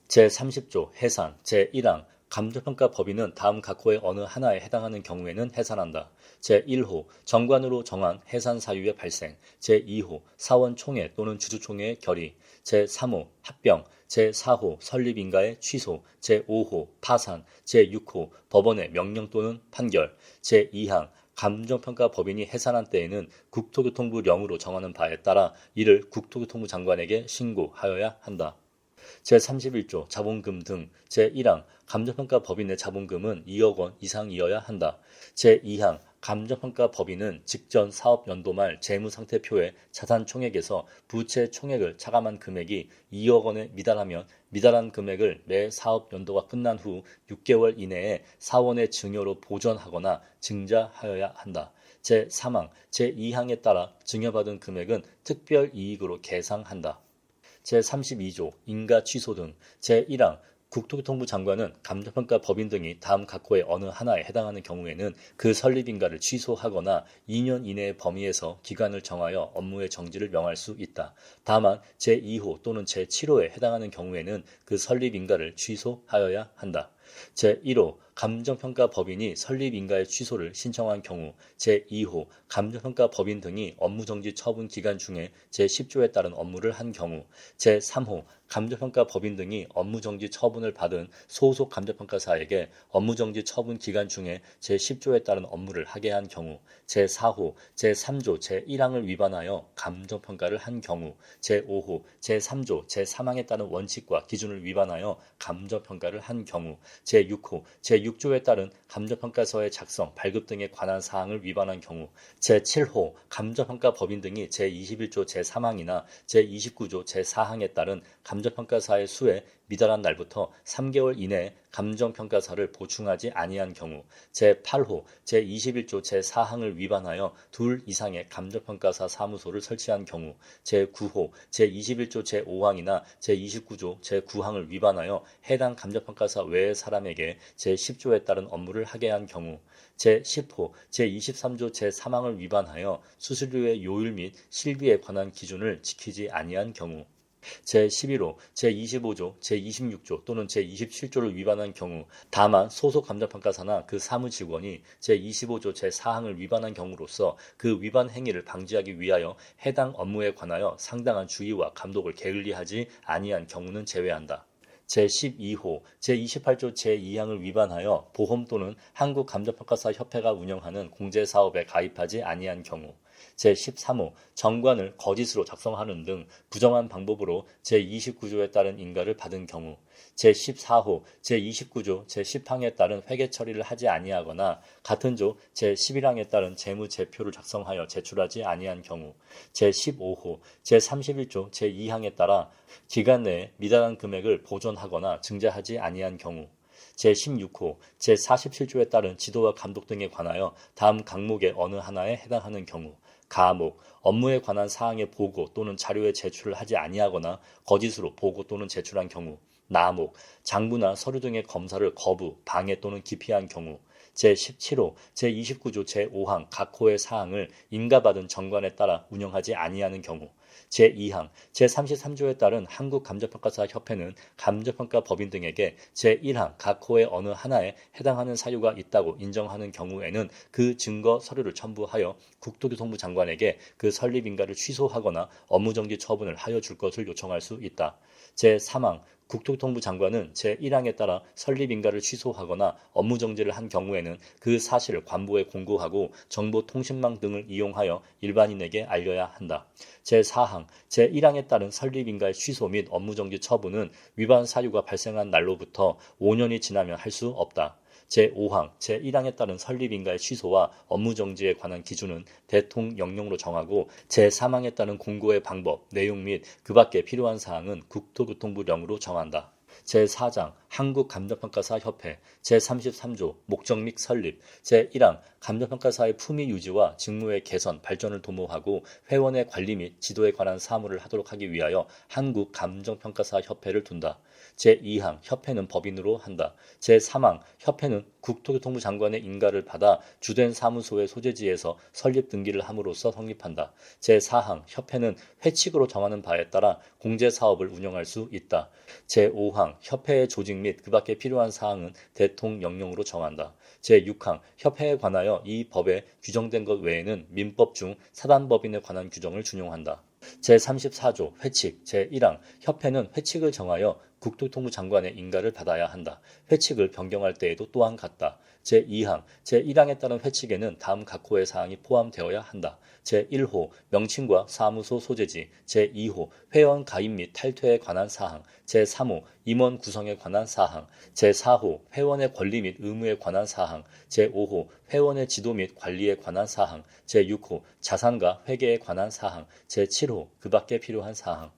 제30조 해산 제1항 감정평가 법인은 다음 각 호의 어느 하나에 해당하는 경우에는 해산한다. 제1호 정관으로 정한 해산 사유의 발생, 제2호 사원 총회 또는 주주총회의 결의, 제3호 합병, 제4호 설립인가의 취소, 제5호 파산, 제6호 법원의 명령 또는 판결, 제2항 감정평가 법인이 해산한 때에는 국토교통부령으로 정하는 바에 따라 이를 국토교통부 장관에게 신고하여야 한다. 제31조 자본금 등 제1항 감정평가 법인의 자본금은 2억 원 이상이어야 한다. 제2항 감정평가 법인은 직전 사업연도 말 재무상태표에 자산총액에서 부채 총액을 차감한 금액이 2억 원에 미달하면 미달한 금액을 매 사업연도가 끝난 후 6개월 이내에 사원의 증여로 보전하거나 증자하여야 한다. 제3항 제2항에 따라 증여받은 금액은 특별이익으로 계상한다. 제32조 인가 취소 등 제1항 국토교통부 장관은 감정평가 법인 등이 다음 각호의 어느 하나에 해당하는 경우에는 그 설립인가를 취소하거나 2년 이내의 범위에서 기간을 정하여 업무의 정지를 명할 수 있다. 다만 제2호 또는 제7호에 해당하는 경우에는 그 설립인가를 취소하여야 한다. 제1호 감정평가 법인이 설립인가의 취소를 신청한 경우 제2호 감정평가 법인 등이 업무정지 처분 기간 중에 제10조에 따른 업무를 한 경우 제3호 감정평가 법인 등이 업무정지 처분을 받은 소속 감정평가사에게 업무정지 처분 기간 중에 제10조에 따른 업무를 하게 한 경우 제4호 제3조 제1항을 위반하여 감정평가를 한 경우 제5호 제3조 제3항에 따른 원칙과 기준을 위반하여 감정평가를 한 경우 제6호 제6조에 따른 감정평가서의 작성, 발급 등에 관한 사항을 위반한 경우 제7호 감정평가 법인 등이 제21조 제3항이나 제29조 제4항에 따른 감정평가사의 수에 미달한 날부터 3개월 이내에 감정평가사를 보충하지 아니한 경우 제8호 제21조 제4항을 위반하여 2 이상의 감정평가사 사무소를 설치한 경우 제9호 제21조 제5항이나 제29조 제9항을 위반하여 해당 감정평가사 외의 사람에게 제10조에 따른 업무를 하게 한 경우 제10호 제23조 제3항을 위반하여 수수료의 요율 및 실비에 관한 기준을 지키지 아니한 경우 제11호, 제25조, 제26조 또는 제27조를 위반한 경우 다만 소속 감정평가사나 그 사무직원이 제25조 제4항을 위반한 경우로서 그 위반 행위를 방지하기 위하여 해당 업무에 관하여 상당한 주의와 감독을 게을리하지 아니한 경우는 제외한다. 제12호, 제28조 제2항을 위반하여 보험 또는 한국감정평가사협회가 운영하는 공제사업에 가입하지 아니한 경우 제13호 정관을 거짓으로 작성하는 등 부정한 방법으로 제29조에 따른 인가를 받은 경우 제14호 제29조 제10항에 따른 회계 처리를 하지 아니하거나 같은 조 제11항에 따른 재무제표를 작성하여 제출하지 아니한 경우 제15호 제31조 제2항에 따라 기간 내에 미달한 금액을 보존하거나 증자하지 아니한 경우 제16호, 제47조에 따른 지도와 감독 등에 관하여 다음 각목의 어느 하나에 해당하는 경우 가목, 업무에 관한 사항의 보고 또는 자료의 제출을 하지 아니하거나 거짓으로 보고 또는 제출한 경우 나목, 장부나 서류 등의 검사를 거부, 방해 또는 기피한 경우 제17호, 제29조 제5항 각 호의 사항을 인가받은 정관에 따라 운영하지 아니하는 경우 제2항, 제33조에 따른 한국감정평가사협회는 감정평가 법인 등에게 제1항 각 호의 어느 하나에 해당하는 사유가 있다고 인정하는 경우에는 그 증거 서류를 첨부하여 국토교통부 장관에게 그 설립인가를 취소하거나 업무정지 처분을 하여 줄 것을 요청할 수 있다. 제3항 국토교통부 장관은 제1항에 따라 설립인가를 취소하거나 업무정지를 한 경우에는 그 사실을 관보에 공고하고 정보통신망 등을 이용하여 일반인에게 알려야 한다. 제4항 제1항에 따른 설립인가의 취소 및 업무정지 처분은 위반 사유가 발생한 날로부터 5년이 지나면 할 수 없다. 제5항, 제1항에 따른 설립인가의 취소와 업무정지에 관한 기준은 대통령령으로 정하고 제3항에 따른 공고의 방법, 내용 및 그 밖에 필요한 사항은 국토교통부령으로 정한다. 제4장 한국감정평가사협회 제33조 목적 및 설립 제1항 감정평가사의 품위 유지와 직무의 개선, 발전을 도모하고 회원의 관리 및 지도에 관한 사무를 하도록 하기 위하여 한국감정평가사협회를 둔다. 제2항 협회는 법인으로 한다. 제3항 협회는 국토교통부 장관의 인가를 받아 주된 사무소의 소재지에서 설립 등기를 함으로써 성립한다. 제4항 협회는 회칙으로 정하는 바에 따라 공제사업을 운영할 수 있다. 제5항 협회의 조직 및 그 밖에 필요한 사항은 대통령령으로 정한다. 제6항 협회에 관하여 이 법에 규정된 것 외에는 민법 중 사단법인에 관한 규정을 준용한다. 제34조 회칙 제1항 협회는 회칙을 정하여 국토교통부 장관의 인가를 받아야 한다. 회칙을 변경할 때에도 또한 같다. 제2항 제1항에 따른 회칙에는 다음 각호의 사항이 포함되어야 한다. 제1호 명칭과 사무소 소재지 제2호 회원 가입 및 탈퇴에 관한 사항 제3호 임원 구성에 관한 사항 제4호 회원의 권리 및 의무에 관한 사항 제5호 회원의 지도 및 관리에 관한 사항 제6호 자산과 회계에 관한 사항 제7호 그 밖에 필요한 사항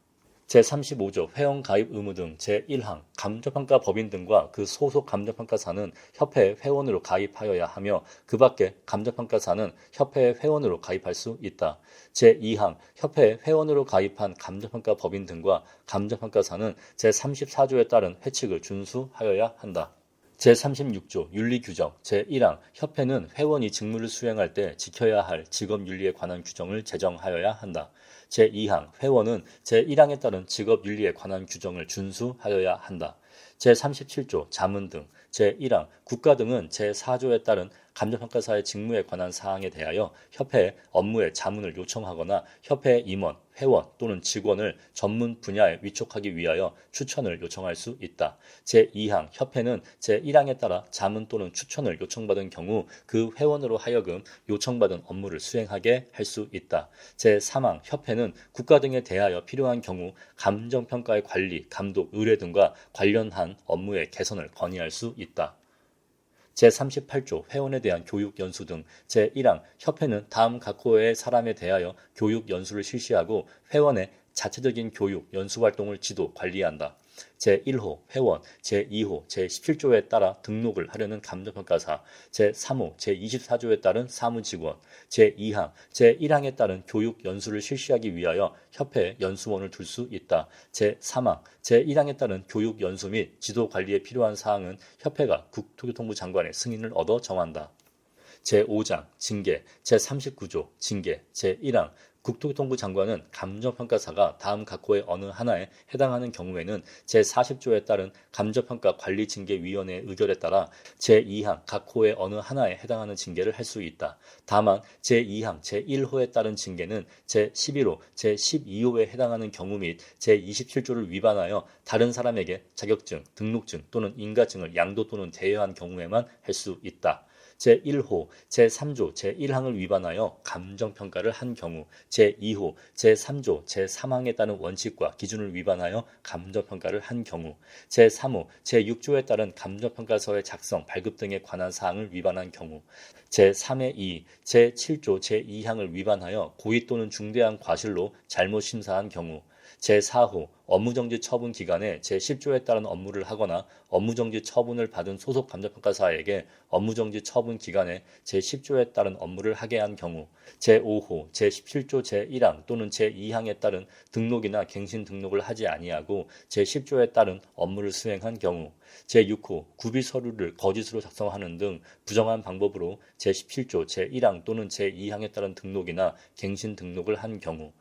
제35조 회원 가입 의무 등 제1항 감정평가 법인 등과 그 소속 감정평가사는 협회 회원으로 가입하여야 하며 그 밖에 감정평가사는 협회 회원으로 가입할 수 있다. 제2항 협회 회원으로 가입한 감정평가 법인 등과 감정평가사는 제34조에 따른 회칙을 준수하여야 한다. 제36조 윤리규정 제1항 협회는 회원이 직무를 수행할 때 지켜야 할 직업윤리에 관한 규정을 제정하여야 한다. 제2항 회원은 제1항에 따른 직업윤리에 관한 규정을 준수하여야 한다. 제37조 자문 등 제1항 국가 등은 제4조에 따른 감정평가사의 직무에 관한 사항에 대하여 협회의 업무에 자문을 요청하거나 협회 임원, 회원 또는 직원을 전문 분야에 위촉하기 위하여 추천을 요청할 수 있다. 제2항 협회는 제1항에 따라 자문 또는 추천을 요청받은 경우 그 회원으로 하여금 요청받은 업무를 수행하게 할 수 있다. 제3항 협회는 국가 등에 대하여 필요한 경우 감정평가의 관리, 감독, 의뢰 등과 관련한 업무의 개선을 건의할 수 있다. 제38조 회원에 대한 교육연수 등 제1항 협회는 다음 각호의 사람에 대하여 교육연수를 실시하고 회원의 자체적인 교육, 연수활동을 지도, 관리한다. 제1호 회원, 제2호, 제17조에 따라 등록을 하려는 감정평가사, 제3호, 제24조에 따른 사무직원, 제2항, 제1항에 따른 교육, 연수를 실시하기 위하여 협회에 연수원을 둘 수 있다. 제3항, 제1항에 따른 교육, 연수 및 지도 관리에 필요한 사항은 협회가 국토교통부 장관의 승인을 얻어 정한다. 제5장 징계, 제39조 징계, 제1항 국토교통부 장관은 감정평가사가 다음 각호의 어느 하나에 해당하는 경우에는 제40조에 따른 감정평가 관리징계위원회의 의결에 따라 제2항 각호의 어느 하나에 해당하는 징계를 할 수 있다. 다만 제2항 제1호에 따른 징계는 제11호, 제12호에 해당하는 경우 및 제27조를 위반하여 다른 사람에게 자격증, 등록증 또는 인가증을 양도 또는 대여한 경우에만 할 수 있다. 제1호, 제3조, 제1항을 위반하여 감정평가를 한 경우, 제2호, 제3조, 제3항에 따른 원칙과 기준을 위반하여 감정평가를 한 경우, 제3호, 제6조에 따른 감정평가서의 작성, 발급 등에 관한 사항을 위반한 경우, 제3의 2, 제7조, 제2항을 위반하여 고의 또는 중대한 과실로 잘못 심사한 경우, 제4호 업무정지 처분 기간에 제10조에 따른 업무를 하거나 업무정지 처분을 받은 소속 감정평가사에게 업무정지 처분 기간에 제10조에 따른 업무를 하게 한 경우, 제5호 제17조 제1항 또는 제2항에 따른 등록이나 갱신 등록을 하지 아니하고 제10조에 따른 업무를 수행한 경우, 제6호 구비 서류를 거짓으로 작성하는 등 부정한 방법으로 제17조 제1항 또는 제2항에 따른 등록이나 갱신 등록을 한 경우,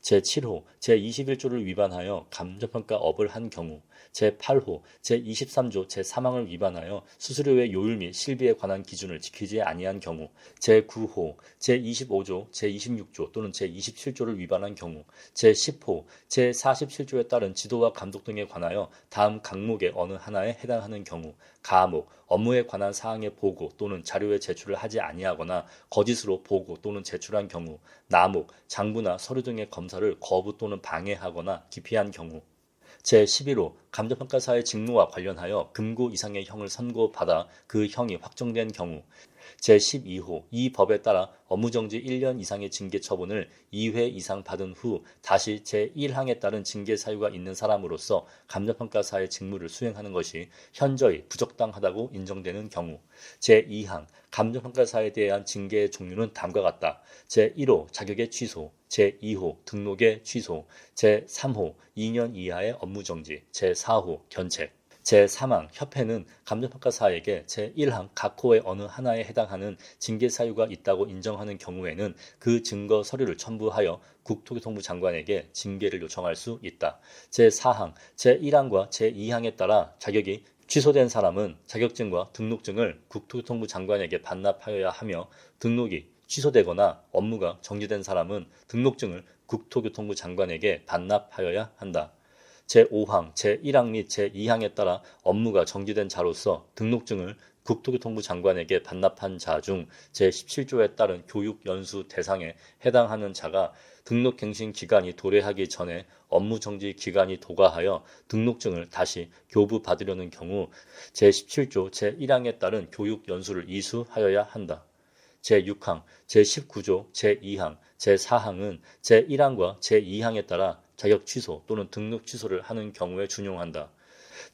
제7호, 제21조를 위반하여 감정평가업을 한 경우, 제8호, 제23조, 제3항을 위반하여 수수료의 요율 및 실비에 관한 기준을 지키지 아니한 경우, 제9호, 제25조, 제26조 또는 제27조를 위반한 경우, 제10호, 제47조에 따른 지도와 감독 등에 관하여 다음 각목의 어느 하나에 해당하는 경우, 가목, 업무에 관한 사항의 보고 또는 자료의 제출을 하지 아니하거나 거짓으로 보고 또는 제출한 경우, 나목, 장부나 서류 등의 검사를 거부 또는 방해하거나 기피한 경우, 제11호 감정평가사의 직무와 관련하여 금고 이상의 형을 선고받아 그 형이 확정된 경우, 제12호 이 법에 따라 업무정지 1년 이상의 징계 처분을 2회 이상 받은 후 다시 제1항에 따른 징계 사유가 있는 사람으로서 감정평가사의 직무를 수행하는 것이 현저히 부적당하다고 인정되는 경우, 제2항 감정평가사에 대한 징계의 종류는 다음과 같다. 제1호 자격의 취소, 제2호 등록의 취소, 제3호 2년 이하의 업무정지, 제4호 견책. 제3항 협회는 감정평가사에게 제1항 각호의 어느 하나에 해당하는 징계 사유가 있다고 인정하는 경우에는 그 증거 서류를 첨부하여 국토교통부 장관에게 징계를 요청할 수 있다. 제4항, 제1항과 제2항에 따라 자격이 취소된 사람은 자격증과 등록증을 국토교통부 장관에게 반납하여야 하며, 등록이 취소되거나 업무가 정지된 사람은 등록증을 국토교통부 장관에게 반납하여야 한다. 제5항, 제1항 및 제2항에 따라 업무가 정지된 자로서 등록증을 국토교통부 장관에게 반납한 자 중 제17조에 따른 교육연수 대상에 해당하는 자가 등록갱신 기간이 도래하기 전에 업무정지 기간이 도과하여 등록증을 다시 교부받으려는 경우 제17조 제1항에 따른 교육연수를 이수하여야 한다. 제6항, 제19조, 제2항, 제4항은 제1항과 제2항에 따라 자격 취소 또는 등록 취소를 하는 경우에 준용한다.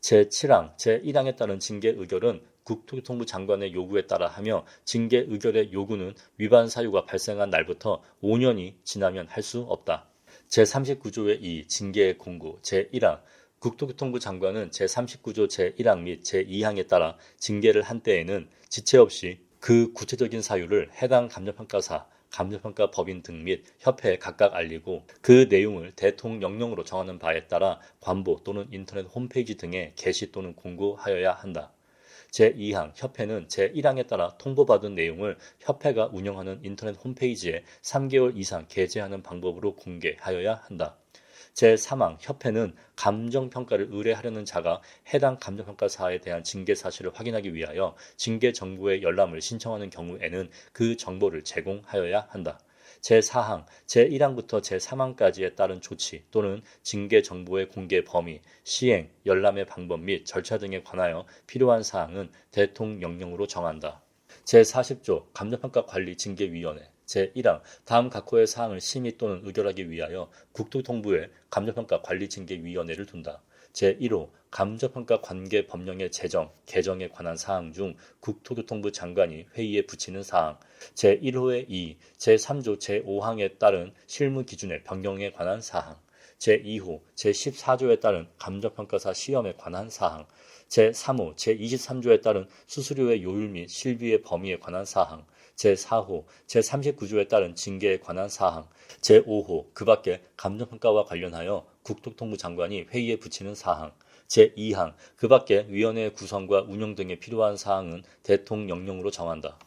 제7항, 제1항에 따른 징계 의결은 국토교통부 장관의 요구에 따라 하며 징계 의결의 요구는 위반 사유가 발생한 날부터 5년이 지나면 할 수 없다. 제39조의 2 징계의 공고 제1항 국토교통부 장관은 제39조 제1항 및 제2항에 따라 징계를 한 때에는 지체 없이 그 구체적인 사유를 해당 감정평가사, 감정평가 법인 등 및 협회에 각각 알리고 그 내용을 대통령령으로 정하는 바에 따라 관보 또는 인터넷 홈페이지 등에 게시 또는 공고하여야 한다. 제2항 협회는 제1항에 따라 통보받은 내용을 협회가 운영하는 인터넷 홈페이지에 3개월 이상 게재하는 방법으로 공개하여야 한다. 제3항 협회는 감정평가를 의뢰하려는 자가 해당 감정평가사에 대한 징계 사실을 확인하기 위하여 징계 정보의 열람을 신청하는 경우에는 그 정보를 제공하여야 한다. 제4항, 제1항부터 제3항까지에 따른 조치 또는 징계 정보의 공개 범위, 시행, 열람의 방법 및 절차 등에 관하여 필요한 사항은 대통령령으로 정한다. 제40조 감정평가관리징계위원회 제1항 다음 각호의 사항을 심의 또는 의결하기 위하여 국토통부에 감정평가관리징계위원회를 둔다. 제1호 감정평가 관계 법령의 제정, 개정에 관한 사항 중 국토교통부 장관이 회의에 붙이는 사항, 제1호의 2, 제3조 제5항에 따른 실무 기준의 변경에 관한 사항, 제2호 제14조에 따른 감정평가사 시험에 관한 사항, 제3호 제23조에 따른 수수료의 요율 및 실비의 범위에 관한 사항, 제4호 제39조에 따른 징계에 관한 사항, 제5호 그 밖에 감정평가와 관련하여 국토통부 장관이 회의에 붙이는 사항, 제2항 그 밖에 위원회의 구성과 운영 등에 필요한 사항은 대통령령으로 정한다.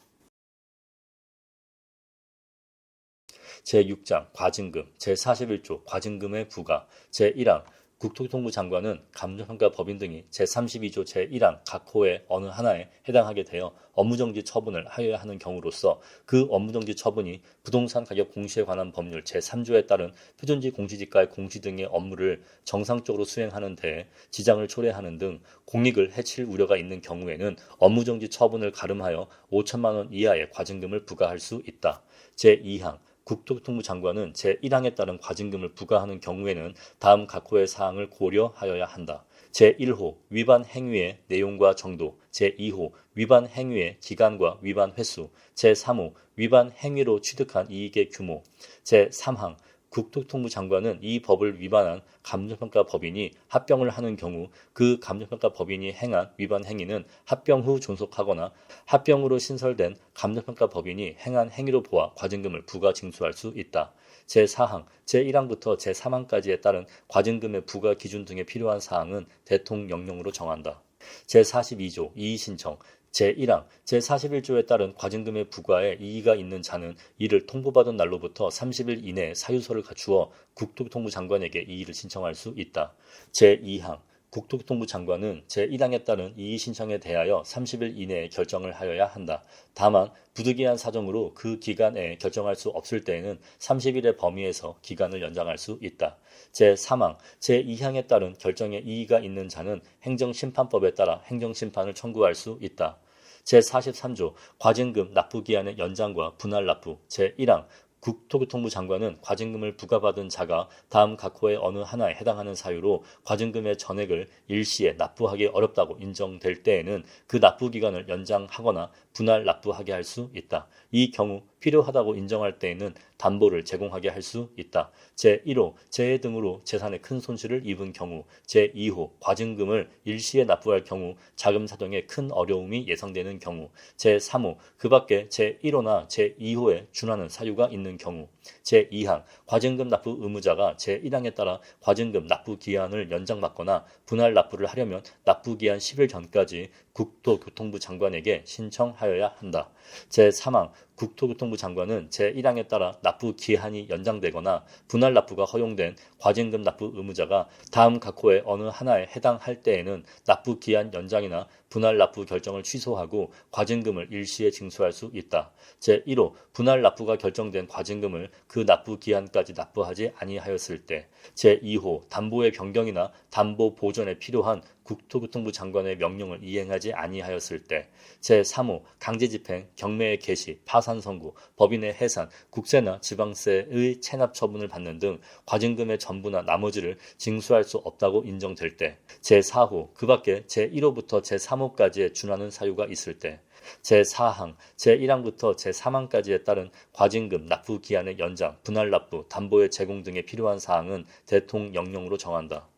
제6장 과징금 제41조 과징금의 부과 제1항 국토교통부 장관은 감정평가 법인 등이 제32조 제1항 각 호의 어느 하나에 해당하게 되어 업무정지 처분을 하여야 하는 경우로서 그 업무정지 처분이 부동산 가격 공시에 관한 법률 제3조에 따른 표준지 공시지가의 공시 등의 업무를 정상적으로 수행하는 데에 지장을 초래하는 등 공익을 해칠 우려가 있는 경우에는 업무정지 처분을 가름하여 5천만 원 이하의 과징금을 부과할 수 있다. 제2항 국토교통부 장관은 제1항에 따른 과징금을 부과하는 경우에는 다음 각호의 사항을 고려하여야 한다. 제1호 위반 행위의 내용과 정도, 제2호 위반 행위의 기간과 위반 횟수, 제3호 위반 행위로 취득한 이익의 규모, 제3항 국토교통부 장관은 이 법을 위반한 감정평가 법인이 합병을 하는 경우 그 감정평가 법인이 행한 위반 행위는 합병 후 존속하거나 합병으로 신설된 감정평가 법인이 행한 행위로 보아 과징금을 부과 징수할 수 있다. 제4항, 제1항부터 제3항까지에 따른 과징금의 부과 기준 등에 필요한 사항은 대통령령으로 정한다. 제42조 이의신청 제1항, 제41조에 따른 과징금의 부과에 이의가 있는 자는 이를 통보받은 날로부터 30일 이내에 사유서를 갖추어 국토교통부 장관에게 이의를 신청할 수 있다. 제2항, 국토교통부 장관은 제1항에 따른 이의 신청에 대하여 30일 이내에 결정을 하여야 한다. 다만 부득이한 사정으로 그 기간에 결정할 수 없을 때에는 30일의 범위에서 기간을 연장할 수 있다. 제3항, 제2항에 따른 결정에 이의가 있는 자는 행정심판법에 따라 행정심판을 청구할 수 있다. 제43조 과징금 납부기한의 연장과 분할 납부 제1항 국토교통부 장관은 과징금을 부과받은 자가 다음 각호의 어느 하나에 해당하는 사유로 과징금의 전액을 일시에 납부하기 어렵다고 인정될 때에는 그 납부기간을 연장하거나 분할 납부하게 할 수 있다. 이 경우 필요하다고 인정할 때에는 담보를 제공하게 할 수 있다. 제1호 재해 등으로 재산에 큰 손실을 입은 경우 제2호 과징금을 일시에 납부할 경우 자금 사정에 큰 어려움이 예상되는 경우 제3호 그 밖에 제1호나 제2호에 준하는 사유가 있는 경우 제2항 과징금 납부 의무자가 제1항에 따라 과징금 납부 기한을 연장받거나 분할 납부를 하려면 납부 기한 10일 전까지 국토교통부 장관에게 신청하여야 한다. 제3항 국토교통부 장관은 제1항에 따라 납부 기한이 연장되거나 분할 납부가 허용된 과징금 납부 의무자가 다음 각호의 어느 하나에 해당할 때에는 납부 기한 연장이나 분할 납부 결정을 취소하고 과징금을 일시에 징수할 수 있다. 제1호 분할 납부가 결정된 과징금을 그 납부 기한까지 납부하지 아니하였을 때 제2호 담보의 변경이나 담보 보존에 필요한 국토교통부 장관의 명령을 이행하지 아니하였을 때, 제3호 강제집행, 경매의 개시, 파산 선고, 법인의 해산, 국세나 지방세의 체납 처분을 받는 등 과징금의 전부나 나머지를 징수할 수 없다고 인정될 때, 제4호 그 밖에 제1호부터 제3호까지에 준하는 사유가 있을 때, 제4항, 제1항부터 제3항까지에 따른 과징금 납부 기한의 연장, 분할 납부, 담보의 제공 등에 필요한 사항은 대통령령으로 정한다.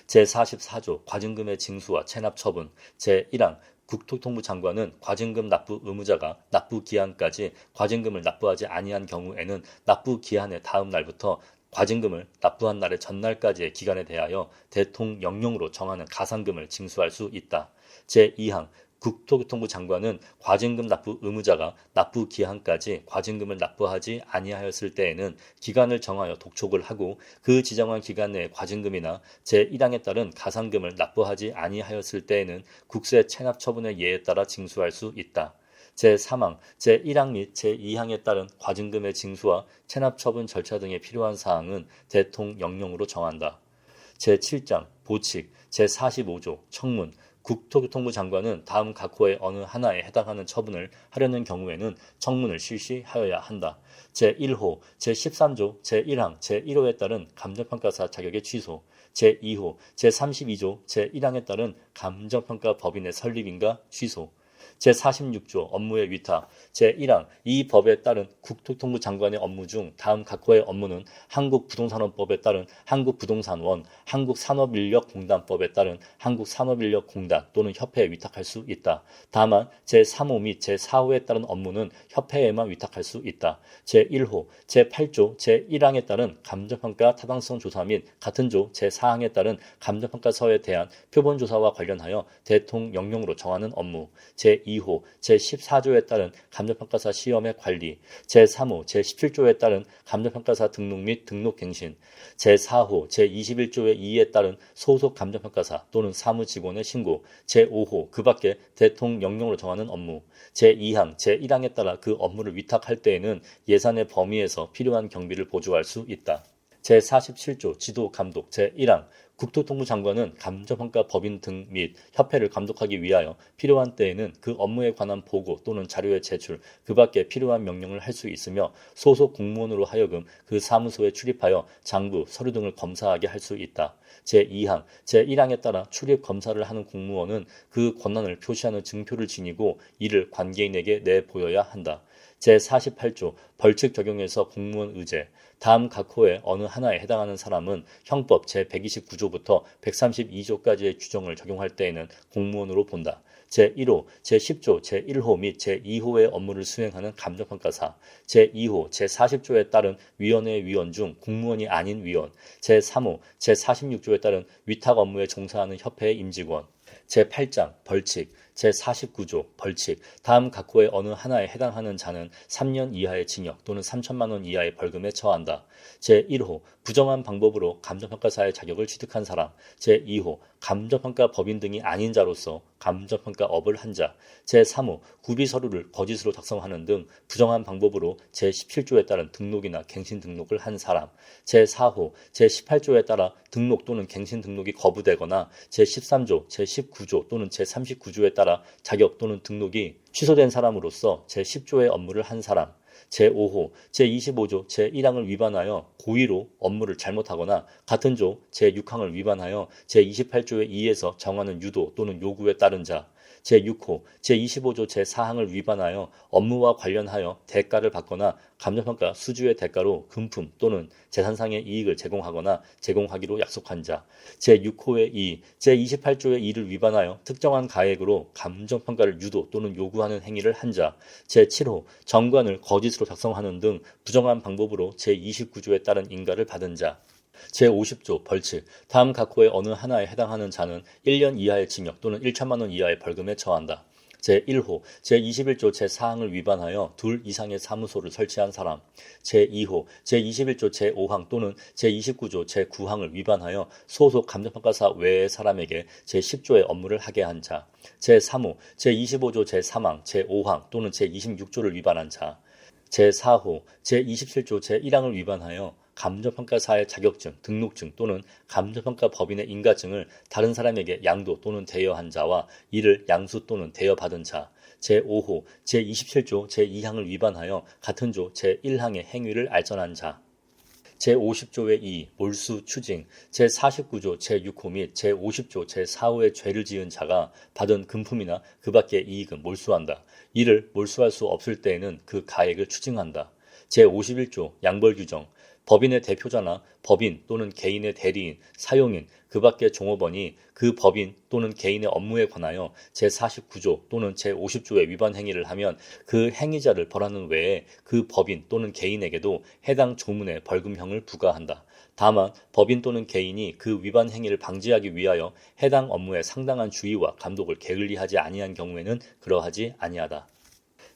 제44조 과징금의 징수와 체납 처분, 제1항 국토통부 장관은 과징금 납부 의무자가 납부 기한까지 과징금을 납부하지 아니한 경우에는 납부 기한의 다음 날부터 과징금을 납부한 날의 전날까지의 기간에 대하여 대통령령으로 정하는 가산금을 징수할 수 있다. 제2항 국토교통부 장관은 과징금 납부 의무자가 납부 기한까지 과징금을 납부하지 아니하였을 때에는 기간을 정하여 독촉을 하고 그 지정한 기간 내에 과징금이나 제1항에 따른 가산금을 납부하지 아니하였을 때에는 국세 체납 처분의 예에 따라 징수할 수 있다. 제3항, 제1항 및 제2항에 따른 과징금의 징수와 체납 처분 절차 등에 필요한 사항은 대통령령으로 정한다. 제7장 보칙, 제45조 청문, 국토교통부 장관은 다음 각 호의 어느 하나에 해당하는 처분을 하려는 경우에는 청문을 실시하여야 한다. 제1호, 제13조, 제1항, 제1호에 따른 감정평가사 자격의 취소, 제2호, 제32조, 제1항에 따른 감정평가 법인의 설립인가 취소, 제46조 업무의 위탁, 제1항 이 법에 따른 국토통부 장관의 업무 중 다음 각 호의 업무는 한국부동산원법에 따른 한국부동산원, 한국산업인력공단법에 따른 한국산업인력공단 또는 협회에 위탁할 수 있다. 다만 제3호 및 제4호에 따른 업무는 협회에만 위탁할 수 있다. 제1호, 제8조, 제1항에 따른 감정평가 타당성 조사 및 같은 조 제4항에 따른 감정평가서에 대한 표본조사와 관련하여 대통령령으로 정하는 업무, 제2호, 제14조에 따른 감정평가사 시험의 관리, 제3호, 제17조에 따른 감정평가사 등록 및 등록갱신, 제4호, 제21조의 2에 따른 소속 감정평가사 또는 사무직원의 신고, 제5호, 그 밖에 대통령령으로 정하는 업무, 제2항, 제1항에 따라 그 업무를 위탁할 때에는 예산의 범위에서 필요한 경비를 보조할 수 있다. 제47조 지도감독 제1항 국토통부 장관은 감정평가 법인 등 및 협회를 감독하기 위하여 필요한 때에는 그 업무에 관한 보고 또는 자료의 제출, 그 밖에 필요한 명령을 할 수 있으며 소속 공무원으로 하여금 그 사무소에 출입하여 장부, 서류 등을 검사하게 할 수 있다. 제2항, 제1항에 따라 출입 검사를 하는 공무원은 그 권한을 표시하는 증표를 지니고 이를 관계인에게 내보여야 한다. 제48조 벌칙 적용에서 공무원 의제, 다음 각 호의 어느 하나에 해당하는 사람은 형법 제129조부터 132조까지의 규정을 적용할 때에는 공무원으로 본다. 제1호, 제10조, 제1호 및 제2호의 업무를 수행하는 감정평가사, 제2호, 제40조에 따른 위원회 위원 중 공무원이 아닌 위원, 제3호, 제46조에 따른 위탁 업무에 종사하는 협회의 임직원, 제8장 벌칙, 제49조 벌칙, 다음 각 호의 어느 하나에 해당하는 자는 3년 이하의 징역 또는 3천만 원 이하의 벌금에 처한다. 제1호 부정한 방법으로 감정평가사의 자격을 취득한 사람, 제2호 감정평가 법인 등이 아닌 자로서 감정평가업을 한 자, 제3호 구비서류를 거짓으로 작성하는 등 부정한 방법으로 제17조에 따른 등록이나 갱신 등록을 한 사람, 제4호 제18조에 따라 등록 또는 갱신 등록이 거부되거나 제13조, 제19조 또는 제39조에 따라 자격 또는 등록이 취소된 사람으로서 제10조의 업무를 한 사람, 제5호, 제25조, 제1항을 위반하여 고의로 업무를 잘못하거나 같은 조 제6항을 위반하여 제28조의 2에서 정하는 유도 또는 요구에 따른 자, 제6호, 제25조 제4항을 위반하여 업무와 관련하여 대가를 받거나 감정평가 수주의 대가로 금품 또는 재산상의 이익을 제공하거나 제공하기로 약속한 자, 제6호의 2, 제28조의 2를 위반하여 특정한 가액으로 감정평가를 유도 또는 요구하는 행위를 한 자, 제7호 정관을 거짓으로 작성하는 등 부정한 방법으로 제29조에 따른 인가를 받은 자, 제50조 벌칙, 다음 각 호의 어느 하나에 해당하는 자는 1년 이하의 징역 또는 1천만 원 이하의 벌금에 처한다. 제1호, 제21조 제4항을 위반하여 둘 이상의 사무소를 설치한 사람, 제2호, 제21조 제5항 또는 제29조 제9항을 위반하여 소속 감정평가사 외의 사람에게 제10조의 업무를 하게 한 자, 제3호, 제25조 제3항, 제5항 또는 제26조를 위반한 자, 제4호, 제27조 제1항을 위반하여 감정평가사의 자격증, 등록증 또는 감정평가 법인의 인가증을 다른 사람에게 양도 또는 대여한 자와 이를 양수 또는 대여받은 자, 제5호, 제27조 제2항을 위반하여 같은 조 제1항의 행위를 알선한 자, 제50조의 2, 몰수, 추징, 제49조 제6호 및 제50조 제4호의 죄를 지은 자가 받은 금품이나 그 밖의 이익은 몰수한다. 이를 몰수할 수 없을 때에는 그 가액을 추징한다. 제51조 양벌 규정, 법인의 대표자나 법인 또는 개인의 대리인, 사용인, 그 밖의 종업원이 그 법인 또는 개인의 업무에 관하여 제49조 또는 제50조의 위반 행위를 하면 그 행위자를 벌하는 외에 그 법인 또는 개인에게도 해당 조문의 벌금형을 부과한다. 다만 법인 또는 개인이 그 위반 행위를 방지하기 위하여 해당 업무에 상당한 주의와 감독을 게을리하지 아니한 경우에는 그러하지 아니하다.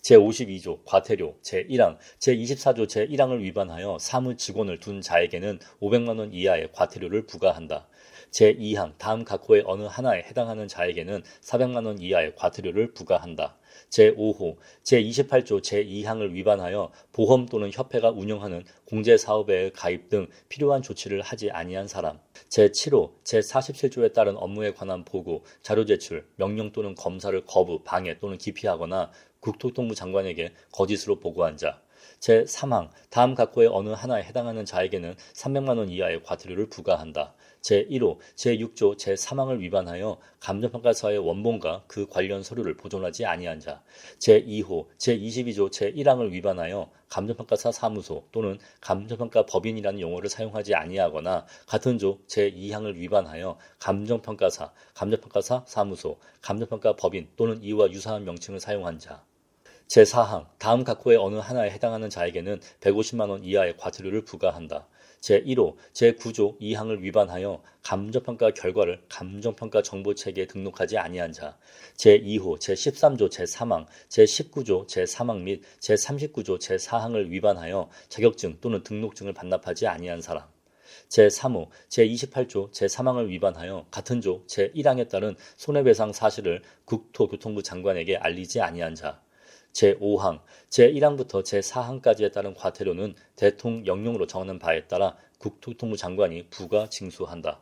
제52조 과태료 제1항 제24조 제1항을 위반하여 사무 직원을 둔 자에게는 500만 원 이하의 과태료를 부과한다. 제2항 다음 각호의 어느 하나에 해당하는 자에게는 400만 원 이하의 과태료를 부과한다. 제5호 제28조 제2항을 위반하여 보험 또는 협회가 운영하는 공제사업에 가입 등 필요한 조치를 하지 아니한 사람. 제7호 제47조에 따른 업무에 관한 보고, 자료 제출, 명령 또는 검사를 거부, 방해 또는 기피하거나 국토통부 장관에게 거짓으로 보고한 자. 제3항 다음 각호의 어느 하나에 해당하는 자에게는 300만 원 이하의 과태료를 부과한다. 제1호, 제6조, 제3항을 위반하여 감정평가서의 원본과 그 관련 서류를 보존하지 아니한 자. 제2호, 제22조, 제1항을 위반하여 감정평가사 사무소 또는 감정평가 법인이라는 용어를 사용하지 아니하거나 같은 조 제2항을 위반하여 감정평가사, 감정평가사 사무소, 감정평가 법인 또는 이와 유사한 명칭을 사용한 자. 제4항 다음 각호의 어느 하나에 해당하는 자에게는 150만 원 이하의 과태료를 부과한다. 제1호, 제9조 2항을 위반하여 감정평가 결과를 감정평가 정보체계에 등록하지 아니한 자. 제2호, 제13조 제3항, 제19조 제3항 및 제39조 제4항을 위반하여 자격증 또는 등록증을 반납하지 아니한 사람. 제3호, 제28조 제3항을 위반하여 같은 조 제1항에 따른 손해배상 사실을 국토교통부 장관에게 알리지 아니한 자. 제5항, 제1항부터 제4항까지에 따른 과태료는 대통령령으로 정하는 바에 따라 국토교통부 장관이 부과 징수한다.